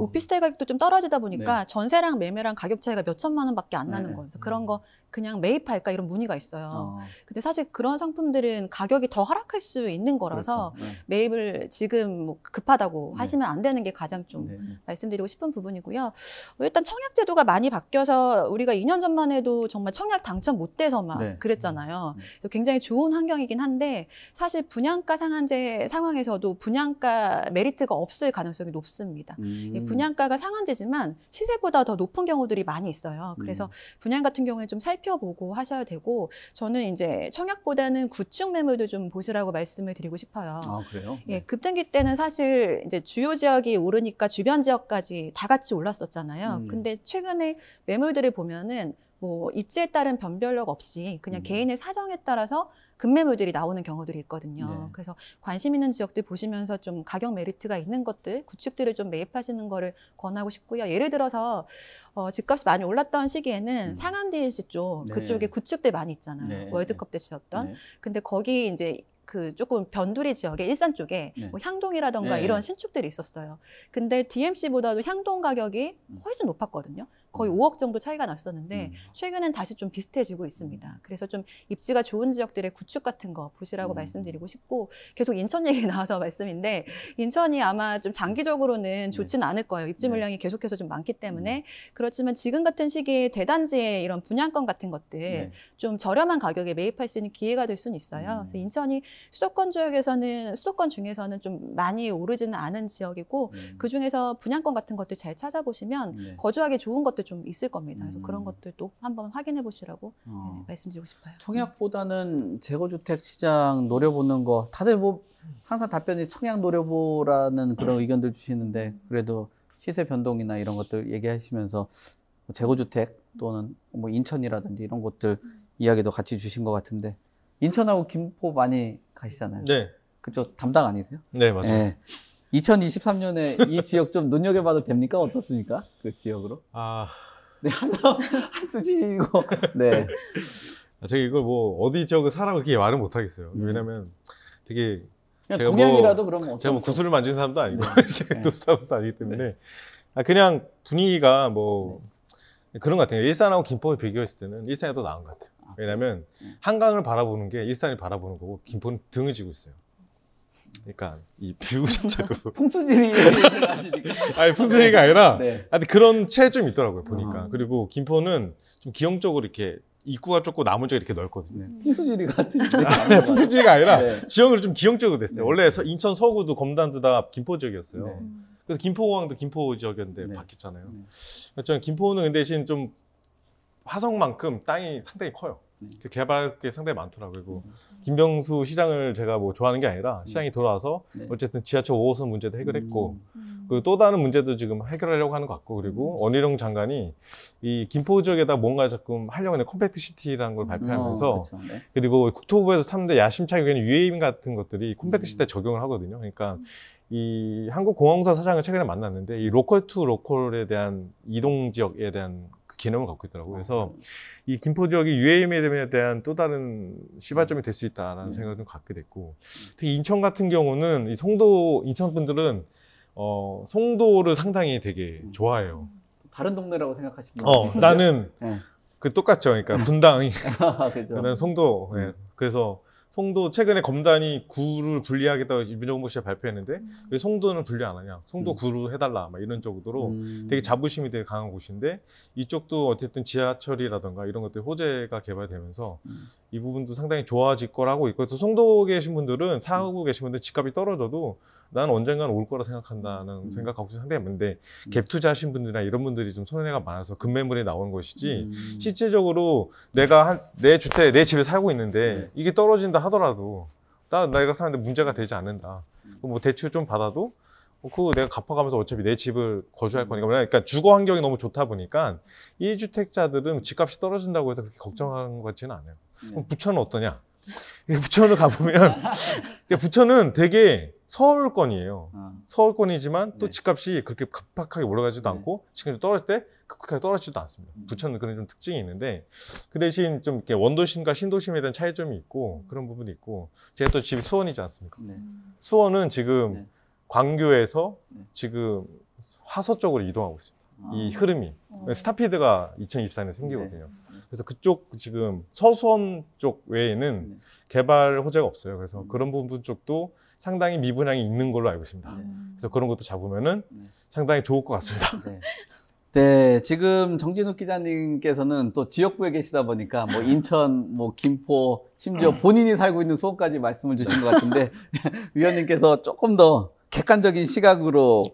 오피스텔 가격도 좀 떨어지다 보니까 전세랑 매매랑 가격 차이가 몇 천만 원밖에 안 나는 거예요. 그래서 그런 거 그냥 매입할까 이런 문의가 있어요. 근데 사실 그런 상품들은 가격이 더 하락할 수 있는 거라서
그렇죠.
매입을 지금 뭐 급하다고 하시면 안 되는 게 가장 좀 말씀드리고 싶은 부분이고요. 일단 청약 제도가 많이 바뀌어서 우리가 2년 전만 해도 정말 청약 당첨 못 돼서만 그랬잖아요. 그래서 굉장히 좋은 환경이긴 한데 사실 분양가 상한제 상황에서도 분양가 메리트가 없을 가능성이 높습니다. 분양가가 상한제지만 시세보다 더 높은 경우들이 많이 있어요. 그래서 분양 같은 경우에 좀 살펴보고 하셔야 되고, 저는 이제 청약보다는 구축 매물도 좀 보시라고 말씀을 드리고 싶어요.
아, 그래요?
예, 급등기 때는 사실 이제 주요 지역이 오르니까 주변 지역까지 다 같이 올랐었잖아요. 근데 최근에 매물들을 보면은 뭐 입지에 따른 변별력 없이 그냥 개인의 사정에 따라서 급매물들이 나오는 경우들이 있거든요. 그래서 관심 있는 지역들 보시면서 좀 가격 메리트가 있는 것들, 구축들을 좀 매입하시는 거를 권하고 싶고요. 예를 들어서 집값이 많이 올랐던 시기에는 상암 DLC 쪽 그쪽에 구축들 많이 있잖아요. 월드컵 때 지었던. 근데 거기 이제 그 조금 변두리 지역에 일산 쪽에 뭐 향동이라던가 이런 신축들이 있었어요. 근데 DMC보다도 향동 가격이 훨씬 높았거든요. 거의 5억 정도 차이가 났었는데 최근엔 다시 좀 비슷해지고 있습니다. 그래서 좀 입지가 좋은 지역들의 구축 같은 거 보시라고 말씀드리고 싶고, 계속 인천 얘기 나와서 말씀인데 인천이 아마 좀 장기적으로는 좋지는 않을 거예요. 입지 물량이 계속해서 좀 많기 때문에. 그렇지만 지금 같은 시기에 대단지의 이런 분양권 같은 것들 좀 저렴한 가격에 매입할 수 있는 기회가 될 수는 있어요. 그래서 인천이 수도권 지역에서는 수도권 중에서는 좀 많이 오르지는 않은 지역이고 그 중에서 분양권 같은 것들 잘 찾아보시면 거주하기 좋은 것들 좀 있을 겁니다. 그래서 그런 것들도 한번 확인해 보시라고 말씀드리고 싶어요.
청약보다는 재고주택 시장 노려보는 거 다들 뭐 항상 답변이 청약 노려보라는 그런 의견들 주시는데 그래도 시세 변동이나 이런 것들 얘기하시면서 재고주택 또는 뭐 인천이라든지 이런 곳들 이야기도 같이 주신 것 같은데 인천하고 김포 많이 가시잖아요.
네.
그쪽 담당 아니세요?
네, 맞아요.
네. 2023년에 이 지역 좀 눈여겨봐도 됩니까? 어떻습니까? 그 지역으로? 네, 한숨 쉬시고. 네.
제가 이걸 뭐 어디 지역을 사라고 그렇게 말은 못 하겠어요. 왜냐면 되게
그냥 동양이라도 그러면
제가 뭐 구슬을 만진 사람도 아니고 노스타우스 아니기 때문에 그냥 분위기가 뭐 그런 것 같아요. 일산하고 김포를 비교했을 때는 일산이 더 나은 것 같아요. 왜냐면 한강을 바라보는 게 일산이 바라보는 거고 김포는 등을 지고 있어요. 그러니까 이 뷰 자체도
풍수지리 하시니까.
아니 풍수지리가 아니라
네.
근데 그런 체점이 있더라고요 보니까.
아.
그리고 김포는 좀 기형적으로 이렇게 입구가 좁고 나머지가 이렇게 넓거든요.
네. 풍수지리 같으신데.
네, 풍수지리가 아니라
네.
지형을 좀 기형적으로 됐어요.
네.
원래 인천 서구도 검단도 다 김포 지역이었어요.
네.
그래서 김포공항도 김포 지역이었는데
네.
바뀌었잖아요.
네.
그래서 저는 김포는 근데 대신 좀 화성만큼 땅이 상당히 커요. 그 개발 게 상당히 많더라고요. 그리고 김병수 시장을 제가 뭐 좋아하는 게 아니라 시장이 돌아와서
네.
어쨌든 지하철 5호선 문제도 해결했고
음.
그리고 또 다른 문제도 지금 해결하려고 하는 것 같고 그리고 원희룡 장관이 이 김포 지역에다 뭔가 조금 하려고 하는 컴팩트 시티라는 걸 발표하면서
그렇죠. 네.
그리고 국토부에서 탔는데 야심차게 그냥 UAM 같은 것들이 컴팩트 시티에 적용을 하거든요. 그러니까 이 한국공항공사 사장을 최근에 만났는데 이 로컬 투 로컬에 대한 이동 지역에 대한 그 개념을 갖고 있더라고요. 그래서 이 김포 지역이 UAM에 대한 또 다른 시발점이 될 수 있다라는 생각을 좀 갖게 됐고 특히 인천 같은 경우는 이 송도 인천 분들은 송도를 상당히 되게 좋아해요.
다른 동네라고 생각하시면.
나는
네.
그 똑같죠. 그러니까 분당이
그죠.
나는 송도. 예. 그래서 송도 최근에 검단이 구를 분리하겠다고 민정부시에 발표했는데 왜 송도는 분리 안 하냐? 송도 구로 해달라. 막 이런 정도로 되게 자부심이 되게 강한 곳인데 이쪽도 어쨌든 지하철이라던가 이런 것들 호재가 개발되면서 이 부분도 상당히 좋아질 거라고 있고 그래서 송도 계신 분들은 사고 계신 분들 집값이 떨어져도 나는 언젠가는 올 거라 생각한다는 생각하고 상당히 많은데 갭 투자하신 분들이나 이런 분들이 좀 손해가 많아서 급매물이 나오는 것이지 실질적으로 내가 내 주택 내 집에 살고 있는데 이게 떨어진다 하더라도 내가 사는데 문제가 되지 않는다. 뭐 대출 좀 받아도 그거 내가 갚아가면서 어차피 내 집을 거주할 거니까 그러니까 주거 환경이 너무 좋다 보니까 1주택자들은 집값이 떨어진다고 해서 그렇게 걱정하는 것 같지는 않아요. 그럼 부천은 어떠냐? 부천을 가보면 부천은 되게 서울권이에요. 서울권이지만 또
네.
집값이 그렇게 급박하게 올라가지도
네.
않고 지금 떨어질 때 급하게 떨어지지도 않습니다. 부천은 그런 좀 특징이 있는데 그 대신 좀 이렇게 원도심과 신도심에 대한 차이점이 있고 그런 부분이 있고 제가 또 집이 수원이지 않습니까?
네.
수원은 지금
네.
광교에서
네.
지금 화서 쪽으로 이동하고 있습니다. 이
아.
흐름이 스타피드가 2024년에 생기거든요. 그래서 그쪽 지금 서수원 쪽 외에는
네.
개발 호재가 없어요. 그래서 그런 부분 쪽도 상당히 미분양이 있는 걸로 알고 있습니다.
네.
그래서 그런 것도 잡으면은
네.
상당히 좋을 것 같습니다.
네. 네, 지금 정진욱 기자님께서는 또 지역구에 계시다 보니까 뭐 인천, 뭐 김포, 심지어 본인이 살고 있는 수원까지 말씀을 주신 것 같은데 위원님께서 조금 더 객관적인 시각으로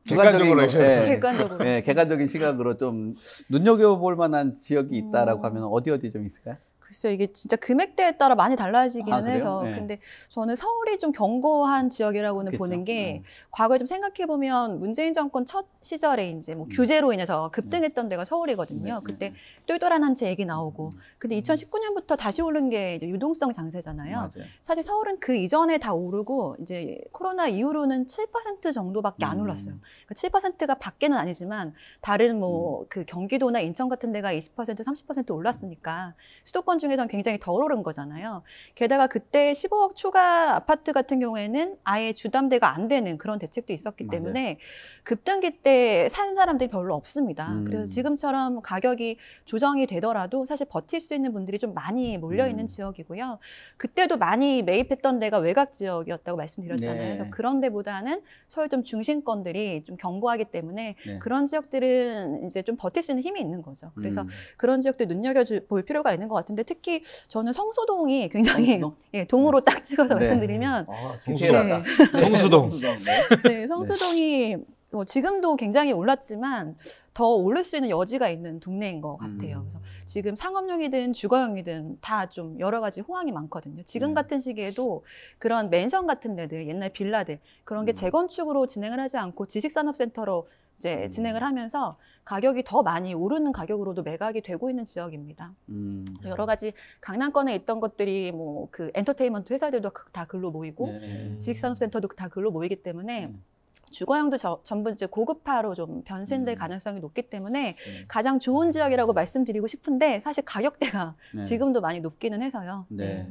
객관적으로 하셔야 돼요.
객관적으로.
네, 객관적인 시각으로 좀 눈여겨볼 만한 지역이 있다라고 하면 어디 좀 있을까요?
글쎄요, 이게 진짜 금액대에 따라 많이 달라지기는
그래요?
해서.
네.
근데 저는 서울이 좀 견고한 지역이라고는
그쵸.
보는 게
네.
과거에 좀 생각해보면 문재인 정권 첫 시절에 이제 뭐 규제로 인해서 급등했던 데가 서울이거든요.
네.
그때 똘똘한 한 채 얘기 나오고. 근데 2019년부터 다시 오른 게 이제 유동성 장세잖아요.
맞아요.
사실 서울은 그 이전에 다 오르고 이제 코로나 이후로는 7% 정도밖에 안 올랐어요. 그러니까 7%가 밖에는 아니지만 다른 뭐 그 경기도나 인천 같은 데가 20%, 30% 올랐으니까 수도권 중에서는 굉장히 덜 오른 거잖아요. 게다가 그때 15억 추가 아파트 같은 경우에는 아예 주담대가 안 되는 그런 대책도 있었기
맞아요.
때문에 급등기 때 산 사람들이 별로 없습니다. 그래서 지금처럼 가격이 조정이 되더라도 사실 버틸 수 있는 분들이 좀 많이 몰려있는 지역이고요. 그때도 많이 매입했던 데가 외곽 지역이었다고 말씀드렸잖아요.
네.
그래서 그런 데보다는 서울 좀 중심권들이 좀 견고하기 때문에
네.
그런 지역들은 이제 좀 버틸 수 있는 힘이 있는 거죠. 그래서
음.
그런 지역들 눈여겨볼 필요가 있는 것 같은데 특히 저는 성수동이 굉장히
성수동?
예, 동으로 딱 찍어서
네.
말씀드리면
디테일하다.
성수동.
네.
네, 성수동이 뭐 지금도 굉장히 올랐지만 더 오를 수 있는 여지가 있는 동네인 것 같아요. 그래서 지금 상업용이든 주거용이든 다 좀 여러 가지 호황이 많거든요. 지금 같은 시기에도 그런 맨션 같은 데들, 옛날 빌라들 그런 게 재건축으로 진행을 하지 않고 지식산업센터로 이제 진행을 하면서 가격이 더 많이 오르는 가격으로도 매각이 되고 있는 지역입니다. 여러 가지 강남권에 있던 것들이 뭐 그 엔터테인먼트 회사들도 다 글로 모이고
네.
지식산업센터도 다 글로 모이기 때문에 주거용도 전부 이제 고급화로 좀 변신될 가능성이 높기 때문에 가장 좋은 지역이라고 말씀드리고 싶은데 사실 가격대가
네.
지금도 많이 높기는 해서요.
네.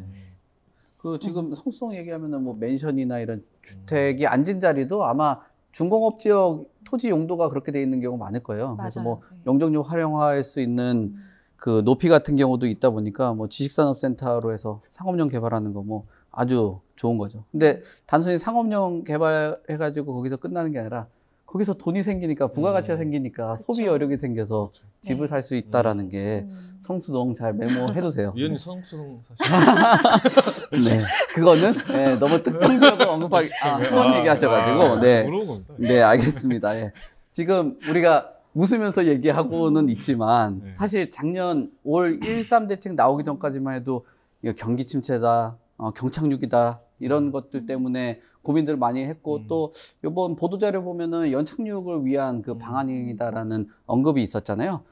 그 지금 성수동 얘기하면은 뭐 맨션이나 이런 주택이 앉은 자리도 아마 중공업 지역 토지 용도가 그렇게 돼 있는 경우가 많을 거예요. 그래서
맞아요.
뭐 용적률 활용할 수 있는 그 높이 같은 경우도 있다 보니까 뭐 지식산업센터로 해서 상업용 개발하는 거 뭐 아주 좋은 거죠. 근데 단순히 상업용 개발해가지고 거기서 끝나는 게 아니라 거기서 돈이 생기니까 부가가치가 생기니까
그쵸.
소비 여력이 생겨서 집을
네.
살 수 있다라는 게 성수동 잘 메모해두세요.
위원님 성수동 사실.
네, 그거는 네, 너무 특정 지역을 언급하기 수원 얘기하셔가지고 네,
물어본 겁니다.
네 알겠습니다. 예. 지금 우리가 웃으면서 얘기하고는 있지만
네.
사실 작년 5월 1.3 대책 나오기 전까지만 해도 이거 경기 침체다, 경착륙이다 이런 것들 때문에 고민들을 많이 했고 또 이번 보도자료 보면은 연착륙을 위한 그 방안이다라는 언급이 있었잖아요.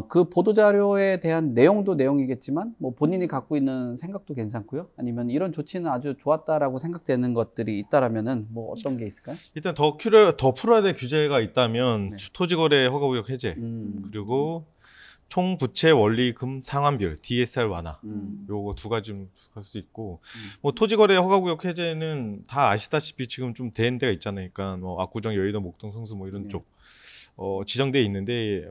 그 보도자료에 대한 내용도 내용이겠지만 뭐 본인이 갖고 있는 생각도 괜찮고요. 아니면 이런 조치는 아주 좋았다라고 생각되는 것들이 있다라면은 뭐 어떤 게 있을까요?
일단 더 풀어야 될 규제가 있다면
네.
토지거래 허가구역 해제 그리고 총부채 원리금 상환비율 DSR 완화 요거 두 가지 할 수 있고 뭐 토지거래 허가구역 해제는 다 아시다시피 지금 좀 된 데가 있잖아요. 그러니까 뭐 압구정, 여의도, 목동, 성수 뭐 이런
네.
쪽 지정돼 있는데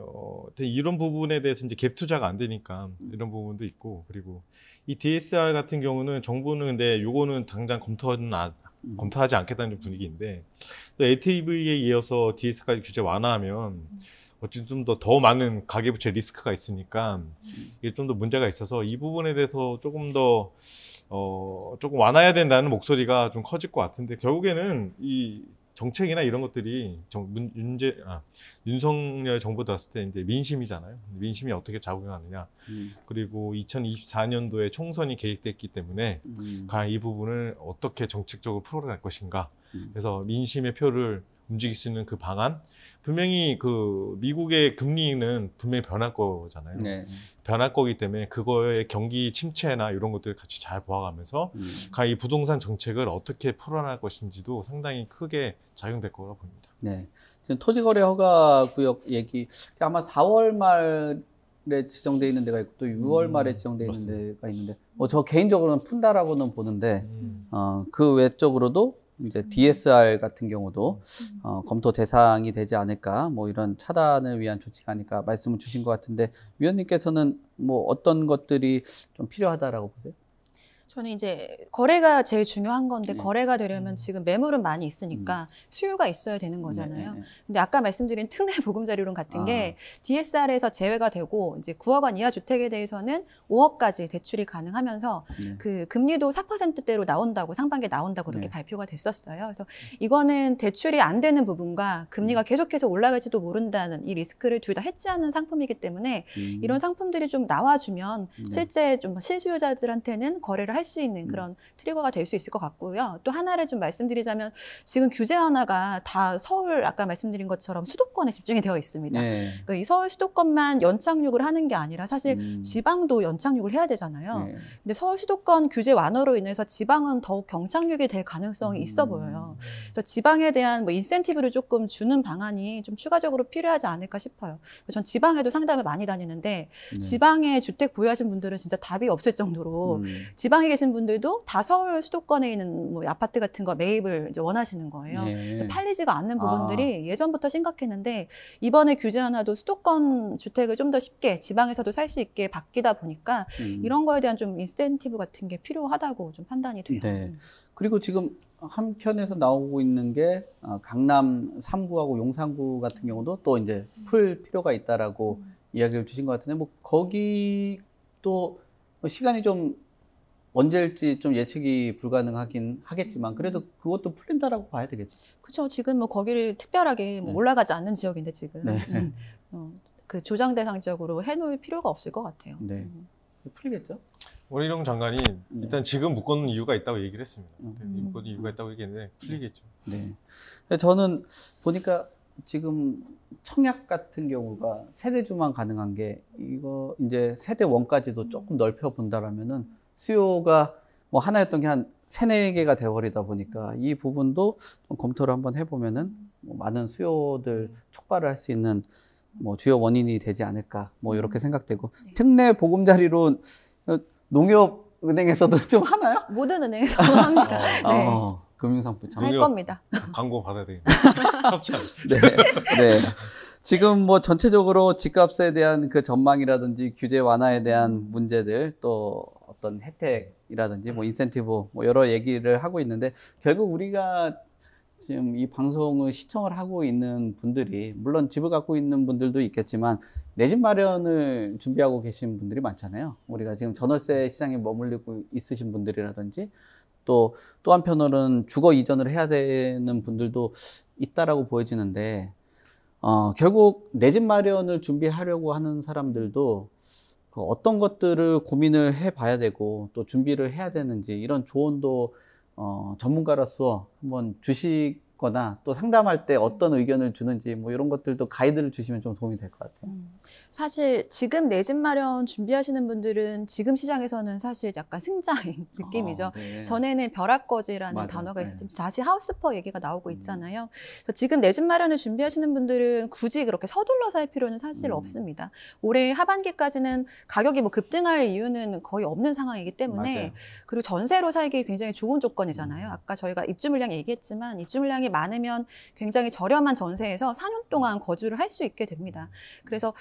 이런 부분에 대해서 이제 갭 투자가 안 되니까 이런 부분도 있고 그리고 이 DSR 같은 경우는 정부는 근데 요거는 당장 검토하지 않겠다는 분위기인데 또 LTV에 이어서 DSR까지 규제 완화하면 어쨌든 좀 더 많은 가계부채 리스크가 있으니까 이게 좀 더 문제가 있어서 이 부분에 대해서 조금 더 조금 완화해야 된다는 목소리가 좀 커질 것 같은데 결국에는 이 정책이나 이런 것들이 윤석열 정부 들었을 때 이제 민심이잖아요. 민심이 어떻게 작용하느냐. 그리고 2024년도에 총선이 계획됐기 때문에 과연 이 부분을 어떻게 정책적으로 풀어갈 것인가. 그래서 민심의 표를 움직일 수 있는 그 방안. 분명히 그 미국의 금리는 분명히 변할 거잖아요.
네.
변할 거기 때문에 그거의 경기 침체나 이런 것들을 같이 잘 보아가면서 이 부동산 정책을 어떻게 풀어나갈 것인지도 상당히 크게 작용될 거라고 봅니다.
네. 지금 토지거래 허가구역 얘기 아마 4월 말에 지정돼 있는 데가 있고 또 6월 말에 지정돼 있는
맞습니다.
데가 있는데 저 개인적으로는 푼다라고는 보는데 그 외적으로도 이제 DSR 같은 경우도 검토 대상이 되지 않을까 뭐 이런 차단을 위한 조치가 아닐까 말씀을 주신 것 같은데 위원님께서는 뭐 어떤 것들이 좀 필요하다라고 보세요?
저는 이제 거래가 제일 중요한 건데
네.
거래가 되려면 지금 매물은 많이 있으니까 수요가 있어야 되는 거잖아요.
네.
근데 아까 말씀드린 특례 보금자리론 같은 게 DSR에서 제외가 되고 이제 9억 원 이하 주택에 대해서는 5억까지 대출이 가능하면서
네.
그 금리도 4%대로 나온다고 상반기에 나온다고 그렇게
네.
발표가 됐었어요. 그래서 이거는 대출이 안 되는 부분과 금리가 계속해서 올라갈지도 모른다는 이 리스크를 둘 다 해지하는 상품이기 때문에 이런 상품들이 좀 나와주면 실제 좀 실수요자들한테는 거래를 할 수 있는 그런 트리거가 될 수 있을 것 같고요. 또 하나를 좀 말씀드리자면 지금 규제 하나가 다 서울 아까 말씀드린 것처럼 수도권에 집중이 되어 있습니다.
네.
그러니까 이 서울 수도권만 연착륙을 하는 게 아니라 사실 지방도 연착륙을 해야 되잖아요.
네.
근데 서울 수도권 규제 완화로 인해서 지방은 더욱 경착륙이 될 가능성이 있어 보여요. 그래서 지방에 대한 뭐 인센티브를 조금 주는 방안이 좀 추가적으로 필요하지 않을까 싶어요. 전 지방에도 상담을 많이 다니는데 지방에 주택 보유하신 분들은 진짜 답이 없을 정도로 지방에 계신 분들도 다 서울 수도권에 있는 뭐 아파트 같은 거 매입을 이제 원하시는 거예요.
네.
그래서 팔리지가 않는 부분들이 예전부터 심각했는데 이번에 규제 하나도 수도권 주택을 좀 더 쉽게 지방에서도 살 수 있게 바뀌다 보니까 이런 거에 대한 좀 인센티브 같은 게 필요하다고 좀 판단이 돼요.
네. 그리고 지금 한편에서 나오고 있는 게 강남 3구하고 용산구 같은 경우도 또 이제 풀 필요가 있다라고 이야기를 주신 것 같은데 뭐 거기 또 시간이 좀 언제일지 좀 예측이 불가능하긴 하겠지만 그래도 그것도 풀린다라고 봐야 되겠죠.
그렇죠. 지금 뭐 거기를 특별하게 뭐
네.
올라가지 않는 지역인데 지금
네.
그 조장 대상적으로 해놓을 필요가 없을 것 같아요.
네. 풀리겠죠?
원희룡 장관이 일단 지금 묶어놓은 이유가 있다고 얘기를 했습니다. 묶어놓은 이유가 있다고 얘기했는데 풀리겠죠.
네. 근데 저는 보니까 지금 청약 같은 경우가 세대주만 가능한 게 이거 이제 세대 원까지도 조금 넓혀 본다라면은 수요가 뭐 하나였던 게 한 3-4개가 되어버리다 보니까 이 부분도 좀 검토를 한번 해보면은 뭐 많은 수요들 촉발을 할 수 있는 뭐 주요 원인이 되지 않을까 뭐 이렇게 생각되고 특례 보금자리론 농협은행에서도 좀 하나요?
모든 은행에서 합니다. 네.
금융상품 참.
할
농협.
겁니다.
광고 받아야 되겠네. 협찬.
네. 네. 지금 뭐 전체적으로 집값에 대한 그 전망이라든지 규제 완화에 대한 문제들 또 어떤 혜택이라든지 뭐 인센티브 뭐 여러 얘기를 하고 있는데 결국 우리가 지금 이 방송을 시청을 하고 있는 분들이 물론 집을 갖고 있는 분들도 있겠지만 내 집 마련을 준비하고 계신 분들이 많잖아요. 우리가 지금 전월세 시장에 머물리고 있으신 분들이라든지 또 한편으로는 주거 이전을 해야 되는 분들도 있다라고 보여지는데 결국 내 집 마련을 준비하려고 하는 사람들도 그 어떤 것들을 고민을 해봐야 되고 또 준비를 해야 되는지 이런 조언도 전문가로서 한번 주시거나 또 상담할 때 어떤 의견을 주는지 뭐 이런 것들도 가이드를 주시면 좀 도움이 될 것 같아요.
사실 지금 내 집 마련 준비하시는 분들은 지금 시장에서는 사실 약간 승자인 느낌이죠.
네.
전에는 벼락거지라는
맞아요.
단어가 있었지
네.
다시 하우스퍼 얘기가 나오고 있잖아요. 그래서 지금 내 집 마련을 준비하시는 분들은 굳이 그렇게 서둘러서 할 필요는 사실 없습니다. 올해 하반기까지는 가격이 뭐 급등할 이유는 거의 없는 상황이기 때문에
맞아요.
그리고 전세로 살기 굉장히 좋은 조건이잖아요. 아까 저희가 입주 물량 얘기했지만 입주 물량이 많으면 굉장히 저렴한 전세에서 4년 동안 거주를 할 수 있게 됩니다. 그래서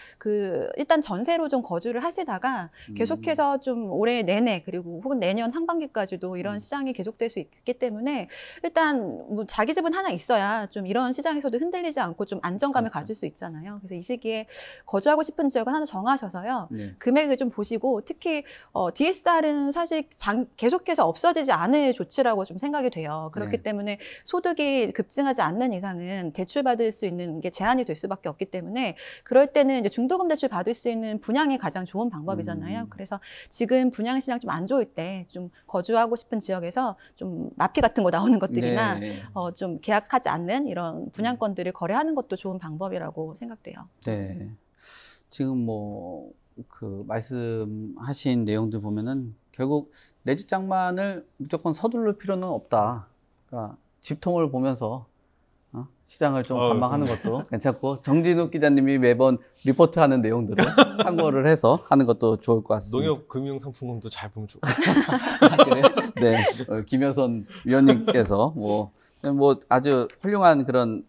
일단 전세로 좀 거주를 하시다가 계속해서 좀 올해 내내 그리고 혹은 내년 상반기까지도 이런 시장이 계속될 수 있기 때문에 일단 뭐 자기 집은 하나 있어야 좀 이런 시장에서도 흔들리지 않고 좀 안정감을
그렇죠.
가질 수 있잖아요. 그래서 이 시기에 거주하고 싶은 지역을 하나 정하셔서요.
네.
금액을 좀 보시고 특히 DSR은 사실 계속해서 없어지지 않을 조치라고 좀 생각이 돼요. 그렇기
네.
때문에 소득이 급증하지 않는 이상은 대출받을 수 있는 게 제한이 될 수밖에 없기 때문에 그럴 때는 이제 중도금 대출 받을 수 있는 분양이 가장 좋은 방법이잖아요. 그래서 지금 분양 시장 좀 안 좋을 때 좀 거주하고 싶은 지역에서 좀 마피 같은 거 나오는 것들이나
네.
좀 계약하지 않는 이런 분양권들을 거래하는 것도 좋은 방법이라고 생각돼요.
네. 지금 뭐 그 말씀하신 내용들 보면은 결국 내 집 장만을 무조건 서두를 필요는 없다. 그러니까 집통을 보면서 시장을 좀 관망하는 것도 괜찮고 정진욱 기자님이 매번 리포트하는 내용들을 참고를 해서 하는 것도 좋을 것 같습니다.
농협 금융상품권도 잘 보면 좋고.
그래요? 네, 김효선 위원님께서 뭐 아주 훌륭한 그런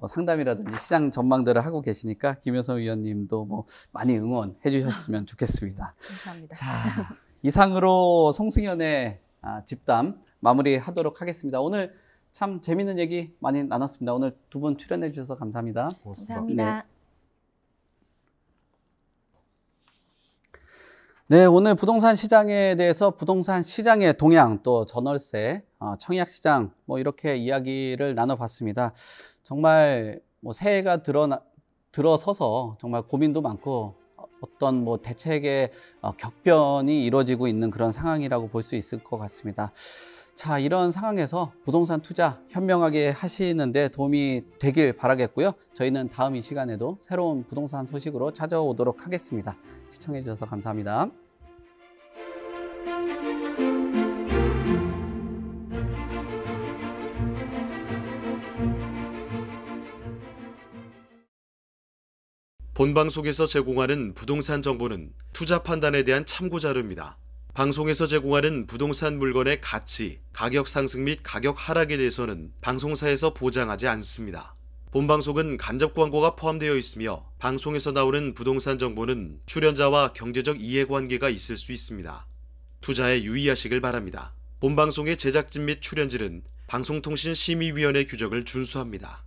상담이라든지 시장 전망들을 하고 계시니까 김효선 위원님도 뭐 많이 응원해 주셨으면 좋겠습니다.
감사합니다.
자, 이상으로 송승연의 집담 마무리하도록 하겠습니다. 오늘 참 재밌는 얘기 많이 나눴습니다. 오늘 두 분 출연해 주셔서 감사합니다.
고맙습니다.
감사합니다.
네, 오늘 부동산 시장에 대해서 부동산 시장의 동향 또 전월세, 청약 시장 뭐 이렇게 이야기를 나눠봤습니다. 정말 뭐 새해가 들어서서 정말 고민도 많고 어떤 뭐 대책의 격변이 이루어지고 있는 그런 상황이라고 볼 수 있을 것 같습니다. 자, 이런 상황에서 부동산 투자 현명하게 하시는데 도움이 되길 바라겠고요. 저희는 다음 이 시간에도 새로운 부동산 소식으로 찾아오도록 하겠습니다. 시청해 주셔서 감사합니다.
본방송에서 제공하는 부동산 정보는 투자 판단에 대한 참고 자료입니다. 방송에서 제공하는 부동산 물건의 가치, 가격 상승 및 가격 하락에 대해서는 방송사에서 보장하지 않습니다. 본방송은 간접 광고가 포함되어 있으며 방송에서 나오는 부동산 정보는 출연자와 경제적 이해관계가 있을 수 있습니다. 투자에 유의하시길 바랍니다. 본방송의 제작진 및 출연진은 방송통신심의위원회 규정을 준수합니다.